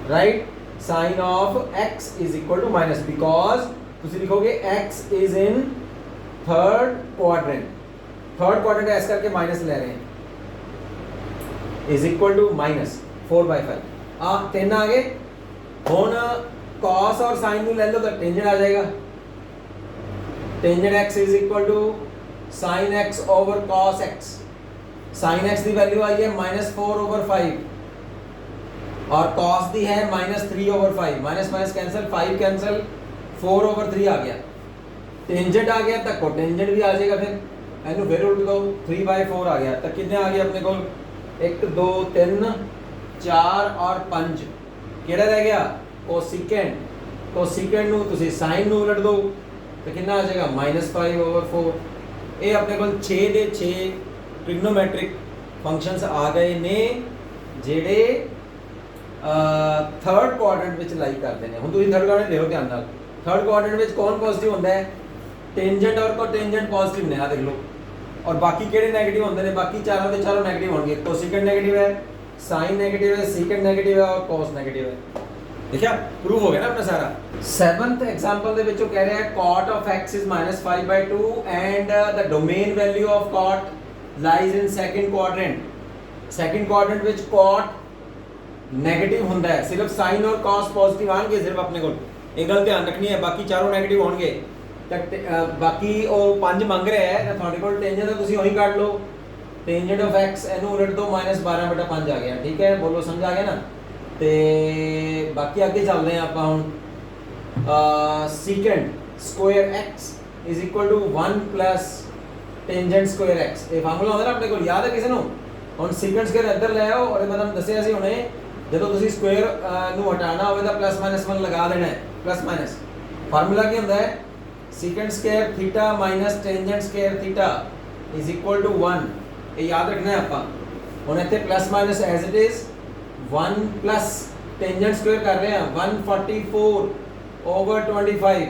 right. Sine of x is equal to minus, because ਤੁਸੀਂ ਲਿਖੋਗੇ x is in third quadrant, third quadrant ऐसा करके माइनस ले रहे हैं, इज इक्वल टू -4/5। आ 3 आ गए। हुन cos और sin ਨੂੰ ਲੈ ਲਓ ਤਾਂ टेंजेंट आ जाएगा, tangent x is equal to sin x over cos x। sin x की वैल्यू आई है -4/5 और cos दी है -3/5, माइनस माइनस कैंसिल, 5 कैंसिल, 4/3 आ गया। टेंजेंट आ गया तो कोटेंजेंट भी आ जाएगा, फिर इनू फिर उल्ट दो, 3/4 आ गया। तो कितने आ गए अपने को, 1 2 3 4 और 5, ਕਿਹੜਾ रह गया, कोसिकेंट। कोसिकेंट ਨੂੰ ਤੁਸੀਂ sin ਨੂੰ ਉਲਟ ਦੋ तो कितना आ जाएगा -5/4। ये अपने को 6 ਦੇ 6 ट्रिग्नोमेट्रिक फंक्शंस आ गए ने ਜਿਹੜੇ थर्ड क्वाड्रेंट ਵਿੱਚ ਲਾਈ ਕਰਦੇ ਨੇ। ਹੁਣ ਤੁਸੀਂ थर्ड क्वाड्रेंट ਦੇਖੋ ਧਿਆਨ ਨਾਲ, थर्ड क्वाड्रेंट ਵਿੱਚ कौन पॉजिटिव ਹੁੰਦਾ है, टेंजेंट और कोटेंजेंट पॉजिटिव ने, आ देख लो। और बाकी ਕਿਹੜੇ 네ਗੇਟਿਵ ਹੁੰਦੇ ਨੇ, बाकी चारों ਦੇ चारों 네ਗੇਟਿਵ ਹੋਣਗੇ। कोसिकेंट 네ਗੇਟਿਵ है, साइन 네ਗੇਟਿਵ है, सीकेंट 네ਗੇਟਿਵ है और cos 네ਗੇਟਿਵ है। देखा, प्रूफ हो गया ना अपना सारा। 7th एग्जांपल दे विच वो कह रहा है cot of x is -5/2 and the domain value of cot lies in second quadrant। second quadrant ਵਿੱਚ cot नेगेटिव ਹੁੰਦਾ है, सिर्फ sin और cos पॉजिटिव आएंगे सिर्फ अपने को, एक गल ध्यान रखनी है। बाकी चारों नेगेटिव होंगे, बाकी वो 5 ਮੰਗ ਰਿਹਾ ਹੈ ਤਾਂ ਤੁਹਾਡੇ ਕੋਲ टेंजेंट ਤਾਂ ਤੁਸੀਂ ਉਹੀ ਕੱਢ ਲਓ। टेंजेंट ऑफ x ਇਹਨੂੰ ਉਲਟ ਦੋ, -12/5 आ गया, ठीक है, बोलो समझ आ गया ना। ਤੇ ਬਾਕੀ ਅੱਗੇ ਚੱਲਦੇ ਹਾਂ ਆਪਾਂ ਹੁਣ। secant square x is equal to 1 plus tangent square x, ਇਹ ਫਾਰਮੂਲਾ ਹੁੰਦਾ ਨਾ ਆਪਣੇ ਕੋਲ, ਯਾਦ ਹੈ ਕਿਸੇ ਨੂੰ। ਹੁਣ secant square ਇੱਧਰ ਲੈ ਆਓ, ਔਰ ਇਹ ਮੈਂ ਤੁਹਾਨੂੰ ਦੱਸਿਆ ਸੀ ਹੁਣੇ, ਜਦੋਂ ਤੁਸੀਂ ਸਕੁਅਰ ਨੂੰ ਹਟਾਉਣਾ ਹੋਵੇ ਤਾਂ +-1 ਲਗਾ ਦੇਣਾ ਹੈ, +-। ਫਾਰਮੂਲਾ ਕੀ ਹੁੰਦਾ ਹੈ, secant square theta minus tangent square theta is equal to 1, ਇਹ ਯਾਦ ਰੱਖਣਾ ਹੈ ਆਪਾਂ। ਹੁਣ ਇੱਥੇ +- as it is 1 plus tangent square कर रहे हैं 144/25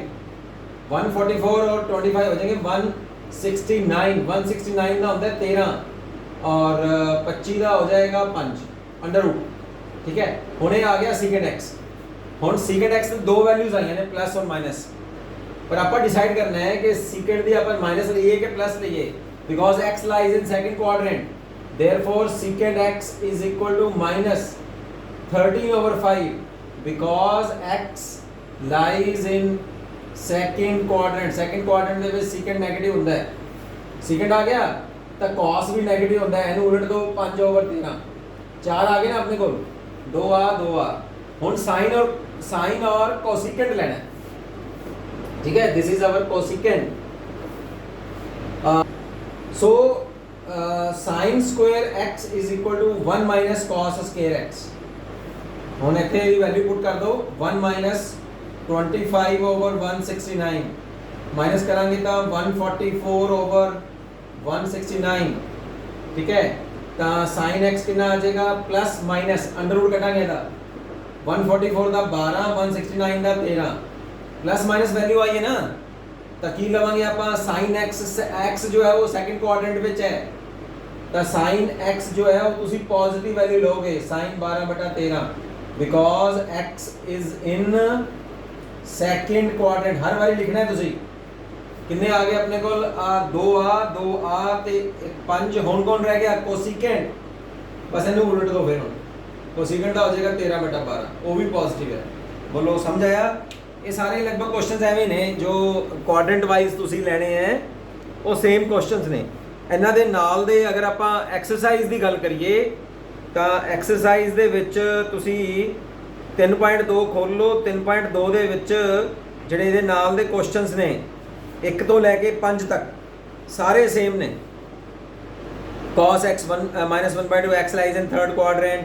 144 और 25 हो जाएंगे 169। 169 का होता है 13 और 25 का हो जाएगा 5 अंडर रूट। ठीक है, हुणे आ गया सीकेंड एक्स। हुण सीकेंड एक्स ਦੀ दो वैल्यूज आईਆਂ ਨੇ प्लस और माइनस, पर ਆਪਾਂ डिसाइड करना है कि सीकेंड ਦੀ ਆਪਾਂ माइनस ਲਈਏ कि प्लस ਲਈਏ, because x lies in second quadrant, therefore secant x is equal to minus 13/5 because x lies in second quadrant। second quadrant ਦੇ ਵਿੱਚ secant नेगेटिव ਹੁੰਦਾ है। secant आ गया ਤਾਂ cos भी नेगेटिव ਹੁੰਦਾ है, ਇਹਨੂੰ ਉਲਟ ਦੋ 5/13 4 आ गए ना अपने को, 2 आ। ਹੁਣ साइन और कोसिकेंट लेना है। ठीक है, this is our cosecant. So sine square x is equal to 1 minus cos square x। ਹੁਣ ਇੱਥੇ ਦੀ ਵੈਲਿਊ ਪੁੱਟ ਕਰ ਦਿਓ 1 ਮਾਈਨਸ 25/169 ਮਾਈਨਸ ਕਰਾਂਗੇ ਤਾਂ 144/169। ਠੀਕ ਹੈ, ਤਾਂ sin x ਕਿੰਨਾ ਆ ਜਾਏਗਾ ਪਲੱਸ ਮਾਈਨਸ ਅੰਡਰ ਰੂਟ ਕਟਾਂਗੇ ਇਹਦਾ 144 ਦਾ 12 169 ਦਾ 13 प्लस माइनस वैल्यू आई है ना, तो की लवांगे ਆਪਾਂ sin x जो है वो सेकंड क्वाड्रेंट ਵਿੱਚ है, तो sin x जो है वो ਤੁਸੀਂ पॉजिटिव वैल्यू लोगे sin 12/13 because x is in second quadrant. हर बारी लिखना है ਤੁਸੀਂ किन्ने आ गए अपने को 2 आ ਤੇ 5। ਹੁਣ कौन रह गया कोसिकेंट, बस ਇਹਨੂੰ उलट दो फिर कोसिकेंट ਦਾ हो जाएगा 13/12, वो भी पॉजिटिव है। बोलो समझ आया। ये सारे लगभग क्वेश्चन ਐਵੇਂ ਨੇ ਜੋ ਕੁਆਡਰੈਂਟ ਵਾਈਜ਼ ਤੁਸੀਂ ਲੈਣੇ ਹੈ, ਉਹ ਸੇਮ ਕੁਐਸਚਨਸ ਨੇ। ਇਹਨਾਂ ਦੇ ਨਾਲ ਦੇ ਅਗਰ ਆਪਾਂ ਐਕਸਰਸਾਈਜ਼ ਦੀ ਗੱਲ ਕਰੀਏ ਤਾਂ ਐਕਸਰਸਾਈਜ਼ ਦੇ ਵਿੱਚ ਤੁਸੀਂ 3.2 ਖੋਲ ਲਓ। 3.2 ਦੇ ਵਿੱਚ ਜਿਹੜੇ ਇਹਦੇ ਨਾਲ ਦੇ ਕੁਐਸਚਨਸ ਨੇ 1 ਤੋਂ ਲੈ ਕੇ 5 ਤੱਕ ਸਾਰੇ ਸੇਮ ਨੇ। cos x 1 minus 1/2 x lies in third quadrant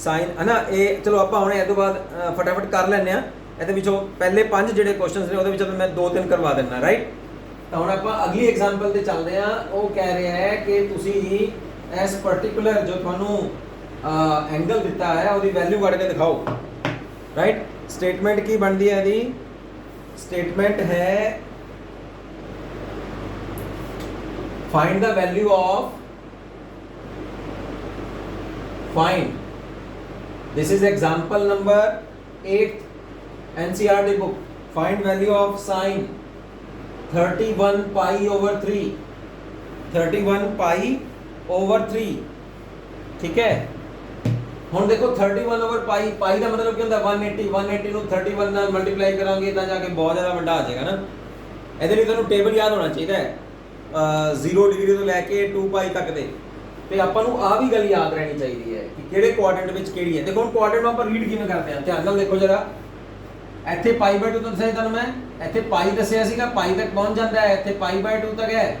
sin है ना। ਇਹ ਚਲੋ ਆਪਾਂ ਹੁਣ ਇਹ ਤੋਂ ਬਾਅਦ ਫਟਾਫਟ ਕਰ ਲੈਂਦੇ ਆ। ਇਹਦੇ ਵਿੱਚੋਂ ਪਹਿਲੇ 5 ਜਿਹੜੇ ਕੁਐਸਚਨਸ ਨੇ ਉਹਦੇ ਵਿੱਚੋਂ ਮੈਂ 2-3 ਕਰਵਾ ਦਿੰਦਾ, ਰਾਈਟ। ਤਾਂ ਹੁਣ ਆਪਾਂ ਅਗਲੀ ਐਗਜ਼ਾਮਪਲ ਤੇ ਚੱਲਦੇ ਆ। ਉਹ ਕਹਿ ਰਿਹਾ ਹੈ ਕਿ ਤੁਸੀਂ ਇਸ ਪਾਰਟਿਕੂਲਰ ਜੋ ਤੁਹਾਨੂੰ ਐਂਗਲ ਦਿੱਤਾ ਹੈ ਉਹਦੀ ਵੈਲਿਊ ਕੱਢ ਕੇ ਦਿਖਾਓ, ਰਾਈਟ। ਸਟੇਟਮੈਂਟ ਕੀ ਬਣਦੀ ਹੈ ਇਹਦੀ? ਸਟੇਟਮੈਂਟ ਹੈ find the value of this is example number 8 NCERT book। find value of sin 31 pi/3 31 pi/3। ठीक है, ਹੁਣ ਦੇਖੋ 31/pi ਪਾਈ ਦਾ ਮਤਲਬ ਕੀ ਹੁੰਦਾ 180 ਨੂੰ 31 ਨਾਲ ਮਲਟੀਪਲਾਈ ਕਰਾਂਗੇ ਤਾਂ ਜਾ ਕੇ ਬਹੁਤ ਜ਼ਿਆਦਾ ਵੱਡਾ ਆ ਜਾਏਗਾ ਨਾ। ਇਹਦੇ ਲਈ ਤੁਹਾਨੂੰ ਟੇਬਲ ਯਾਦ ਹੋਣਾ ਚਾਹੀਦਾ ਹੈ 0 ਡਿਗਰੀ ਤੋਂ ਲੈ ਕੇ 2 ਤੱਕ ਦੇ, ਤੇ ਆਪਾਂ ਨੂੰ ਆ ਵੀ ਗੱਲ ਯਾਦ ਰਹਿਣੀ ਚਾਹੀਦੀ ਹੈ ਕਿ ਕਿਹੜੇ ਕੁਆਡਰੈਂਟ ਵਿੱਚ ਕਿਹੜੀ ਹੈ। ਦੇਖੋ ਹੁਣ ਕੁਆਡਰੈਂਟ ਨੂੰ ਆਪਾਂ ਰੀਡ ਕਿਵੇਂ ਕਰਦੇ ਹਾਂ, ਧਿਆਨ ਨਾਲ ਦੇਖੋ ਜਰਾ। ਇੱਥੇ π/2 ਤੋਂ ਦੱਸਿਆ ਤੁਹਾਨੂੰ ਮੈਂ, ਇੱਥੇ ਪਾਈ ਦੱਸਿਆ ਸੀਗਾ, ਪਾਈ ਤੱਕ ਪਹੁੰਚ ਜਾਂਦਾ ਹੈ, ਇੱਥੇ π/2 ਤੱਕ ਹੈ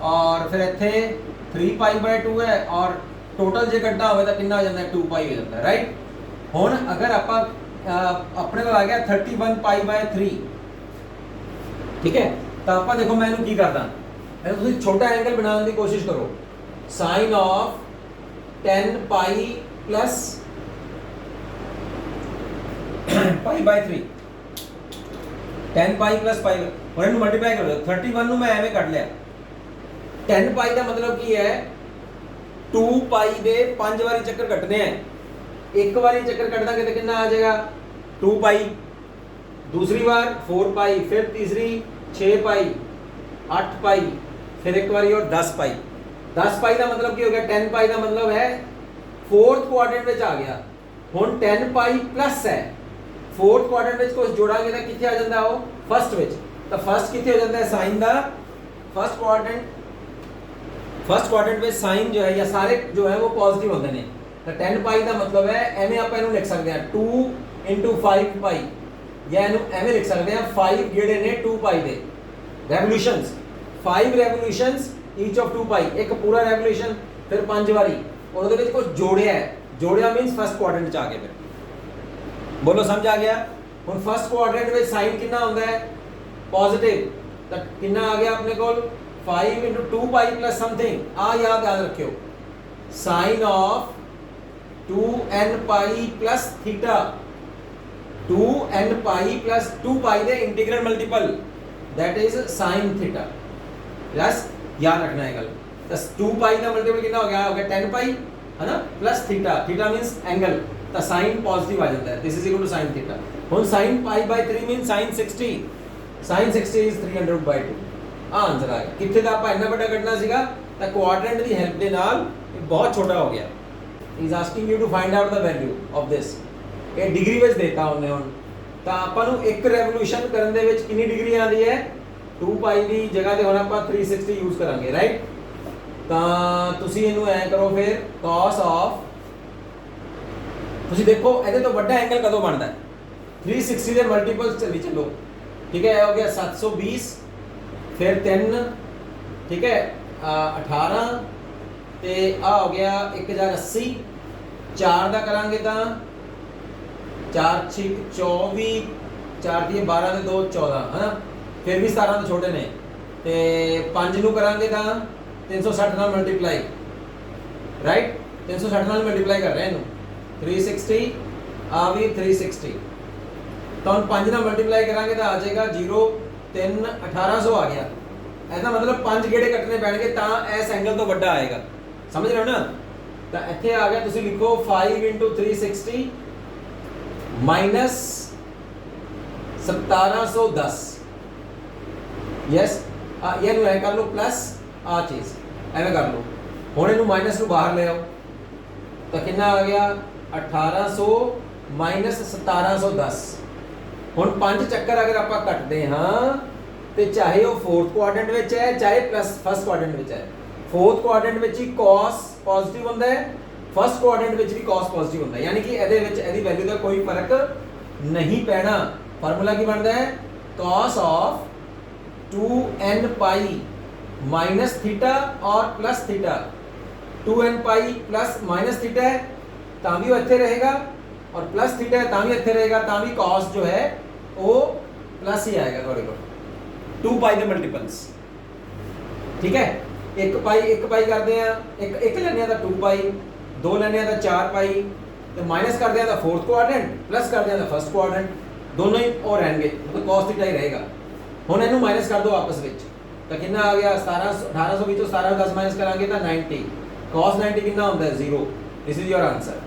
ਔਰ ਫਿਰ ਇੱਥੇ 3π/2 ਹੈ ਔਰ ਟੋਟਲ ਜੇ ਕੱਢਣਾ ਹੋਵੇ ਤਾਂ ਕਿੰਨਾ ਹੋ ਜਾਂਦਾ ਹੈ 2π ਹੋ ਜਾਂਦਾ ਹੈ, ਰਾਈਟ। ਹੁਣ ਅਗਰ ਆਪਾਂ ਆਪਣੇ ਕੋਲ ਆ ਗਿਆ 31 π/3, ਠੀਕ ਹੈ, ਤਾਂ ਆਪਾਂ ਦੇਖੋ ਮੈਂ ਇਹਨੂੰ ਕੀ ਕਰਦਾ, ਇਹਨੂੰ ਤੁਸੀਂ ਛੋਟਾ ਐਂਗਲ ਬਣਾਉਣ ਦੀ ਕੋਸ਼ਿਸ਼ ਕਰੋ। ਸਾਈਨ ਆਫ 10π plus π/3 10π plus π, ਹੁਣ ਇਹਨੂੰ ਮਲਟੀਪਲਾਈ ਕਰੋ। 31 ਨੂੰ ਮੈਂ ਐਵੇਂ ਕੱਢ ਲਿਆ। 10π ਦਾ ਮਤਲਬ ਕੀ ਹੈ 2π ਦੇ 5 ਵਾਰੀ ਚੱਕਰ ਕੱਟਨੇ ਆ। ਇੱਕ ਵਾਰੀ ਚੱਕਰ ਕੱਟ ਦਾਂਗੇ ਤਾਂ ਕਿੰਨਾ ਆ ਜਾਏਗਾ 2π, दूसरी बार 4π, फिर तीसरी 6π, 8π, फिर एक बारी और 10π। 10π का मतलब की हो गया 10π का मतलब है फोर्थ क्वाड्रेंट में आ गया। हुण 10π प्लस है फोर्थ क्वाड्रेंट में कुछ जोड़ांगे तो कितने आ जाता है वो फर्स्ट में, तो फर्स्ट कितने हो जाता है साइन का फर्स्ट क्वाड्रेंट में साइन जो है या सारे जो है वो पॉजिटिव होते हैं। तो 10π का मतलब है एवें आप इहनूं लिख सकते हैं 2 × 5π या एवें लिख सकते हैं 5 गेड़े ने 2π दे रेवोल्यूशंस, 5 रेवोल्यूशंस ईच ऑफ 2π, एक पूरा रेवोल्यूशन फिर 5 बारी और ਉਹਦੇ ਵਿੱਚ ਕੁਝ ਜੋੜਿਆ ਹੈ। ਜੋੜਿਆ मींस फर्स्ट क्वाड्रेंट ਚ ਆ ਗਏ। ਫਿਰ ਬੋਲੋ ਸਮਝ ਆ ਗਿਆ। ਹੁਣ फर्स्ट क्वाड्रेंट ਵਿੱਚ साइन कितना ਹੁੰਦਾ है पॉजिटिव, ਤਾਂ ਕਿੰਨਾ ਆ ਗਿਆ ਆਪਣੇ ਕੋਲ 5 × 2π plus something। ਆ याद रखियो sine of 2nπ plus theta 2nπ plus 2π ਦੇ integral multiple that is sin theta. Yes, याद रखना है गल। तो 2 पाई का मल्टीपल कितना हो गया 10 पाई है ना, plus theta, theta means angle, तो sin पॉजिटिव आ जाता है, this is equal to sin theta. हुन sin π/3 means sin 60, sin 60 is 300/2। Answer आ गया। कितने ਦਾ ਆਪਾਂ ਇੰਨਾ ਵੱਡਾ ਕੱਢਣਾ ਸੀਗਾ, ਤਾਂ ਕੁਆਡਰੈਂਟ ਦੀ ਹੈਲਪ ਦੇ ਨਾਲ ਇਹ ਬਹੁਤ ਛੋਟਾ ਹੋ ਗਿਆ। Is asking you to find out the value of this. ਇਹ ਡਿਗਰੀ ਵਿੱਚ ਦੇਤਾ ਉਹਨੇ ਹੁਣ, ਤਾਂ ਆਪਾਂ ਨੂੰ ਇੱਕ ਰੈਵੋਲੂਸ਼ਨ ਕਰਨ ਦੇ ਵਿੱਚ ਕਿੰਨੀ ਡਿਗਰੀ ਆਉਂਦੀ ਹੈ, 2 ਪਾਈ ਦੀ ਜਗ੍ਹਾ ਤੇ ਹੁਣ ਆਪਾਂ 360 ਯੂਜ਼ ਕਰਾਂਗੇ, ਰਾਈਟ। ਤਾਂ ਤੁਸੀਂ ਇਹਨੂੰ ਐ ਕਰੋ ਫਿਰ cos ਆਫ, ਤੁਸੀਂ ਦੇਖੋ ਇਹਦੇ ਤੋਂ ਵੱਡਾ ਐਂਗਲ ਕਦੋਂ ਬਣਦਾ ਹੈ, 360 ਦੇ ਮਲਟੀਪਲਸ ਚੱਲੀ ਚੱਲੋ, ਠੀਕ ਹੈ। ਇਹ ਹੋ ਗਿਆ 720, फिर 3, ठीक है 18 ਤੇ ਆ ਹੋ ਗਿਆ 1080, 4 ਦਾ ਕਰਾਂਗੇ ਤਾਂ 4 6 24, 4 ਦੀ 12 ਤੇ 2 14 ਹੈ ਨਾ, ਫਿਰ ਵੀ 17 ਤੋਂ ਛੋਟੇ ਨੇ, ਤੇ 5 ਨੂੰ ਕਰਾਂਗੇ ਤਾਂ 360 ਨਾਲ ਮਲਟੀਪਲਾਈ, ਰਾਈਟ। 360 ਨਾਲ ਮਲਟੀਪਲਾਈ ਕਰ ਰਹੇ ਇਹਨੂੰ, 360 ਆ ਵੀ 360, ਤਾਂ ਹੁਣ 5 ਨਾਲ ਮਲਟੀਪਲਾਈ ਕਰਾਂਗੇ ਤਾਂ ਆ ਜਾਏਗਾ 0 3 1800 ਆ ਗਿਆ। ਇਹਦਾ ਮਤਲਬ 5 ਗੇੜੇ ਕੱਟਣੇ ਪੈਣਗੇ ਤਾਂ ਇਸ ਐਂਗਲ ਤੋਂ ਵੱਡਾ ਆਏਗਾ, ਸਮਝ ਰਹੇ ਹੋ ਨਾ। ਤਾਂ ਇੱਥੇ ਆ ਗਿਆ, ਤੁਸੀਂ ਲਿਖੋ 5 × 360 ਮਾਈਨਸ 1710। ਯੈਸ, ਇਹਨੂੰ ਐ ਕਰ ਲਓ ਪਲੱਸ ਆ ਚੀਜ਼ ਐਵੇਂ ਕਰ ਲਓ। ਹੁਣ ਇਹਨੂੰ ਮਾਈਨਸ ਨੂੰ ਬਾਹਰ ਲੈ ਆਓ, ਤਾਂ ਕਿੰਨਾ ਆ ਗਿਆ 1800 ਮਾਈਨਸ 1710। ਹੁਣ 5 ਚੱਕਰ ਅਗਰ ਆਪਾਂ ਕੱਟਦੇ ਹਾਂ ਤੇ ਚਾਹੇ ਉਹ 4th ਕੁਆਡਰੈਂਟ ਵਿੱਚ ਹੈ ਚਾਹੇ ਪਲੱਸ 1st ਕੁਆਡਰੈਂਟ ਵਿੱਚ ਹੈ, 4th ਕੁਆਡਰੈਂਟ ਵਿੱਚ ਹੀ cos ਪੋਜ਼ਿਟਿਵ ਹੁੰਦਾ ਹੈ, 1st ਕੁਆਡਰੈਂਟ ਵਿੱਚ ਵੀ cos ਪੋਜ਼ਿਟਿਵ ਹੁੰਦਾ ਹੈ, ਯਾਨੀ ਕਿ ਇਹਦੇ ਵਿੱਚ ਇਹਦੀ ਵੈਲਿਊ ਦਾ ਕੋਈ ਫਰਕ ਨਹੀਂ ਪੈਣਾ। ਫਾਰਮੂਲਾ ਕੀ ਬਣਦਾ ਹੈ, cos of 2n pi minus theta ਔਰ plus theta, 2n pi plus minus theta ਹੈ ਤਾਂ ਵੀ ਉਹ ਇੱਥੇ ਰਹੇਗਾ, और प्लस थीटा है तावी ਇੱਥੇ ਰਹੇਗਾ, ਤਾਂ ਵੀ cos जो है वो प्लस ही आएगा ਤੁਹਾਡੇ ਕੋਲ 2 ਪਾਈ ਦੇ ਮਲਟੀਪਲਸ, ਠੀਕ ਹੈ। 1 ਪਾਈ ਕਰਦੇ ਆ, ਇੱਕ ਲੈਣੇ ਆ ਤਾਂ 2 ਪਾਈ, 2 ਲੈਣੇ ਆ ਤਾਂ 4 ਪਾਈ, ਤੇ ਮਾਈਨਸ ਕਰਦੇ ਆ ਤਾਂ 4th ਕੁਆਡਰੈਂਟ, ਪਲੱਸ ਕਰਦੇ ਆ ਤਾਂ 1st ਕੁਆਡਰੈਂਟ, ਦੋਨੋਂ ਹੀ ਉਹ ਰਹਿਣਗੇ, ਮਤਲਬ cos ਥੀਟਾ ਹੀ ਰਹੇਗਾ। ਹੁਣ ਇਹਨੂੰ ਮਾਈਨਸ ਕਰ ਦਿਓ ਆਪਸ ਵਿੱਚ, ਤਾਂ ਕਿੰਨਾ ਆ ਗਿਆ 1800 ਵਿੱਚੋਂ 1710 ਮਾਈਨਸ ਕਰਾਂਗੇ ਤਾਂ 90, cos 90 ਕਿੰਨਾ ਹੁੰਦਾ ਹੈ 0। This is your answer.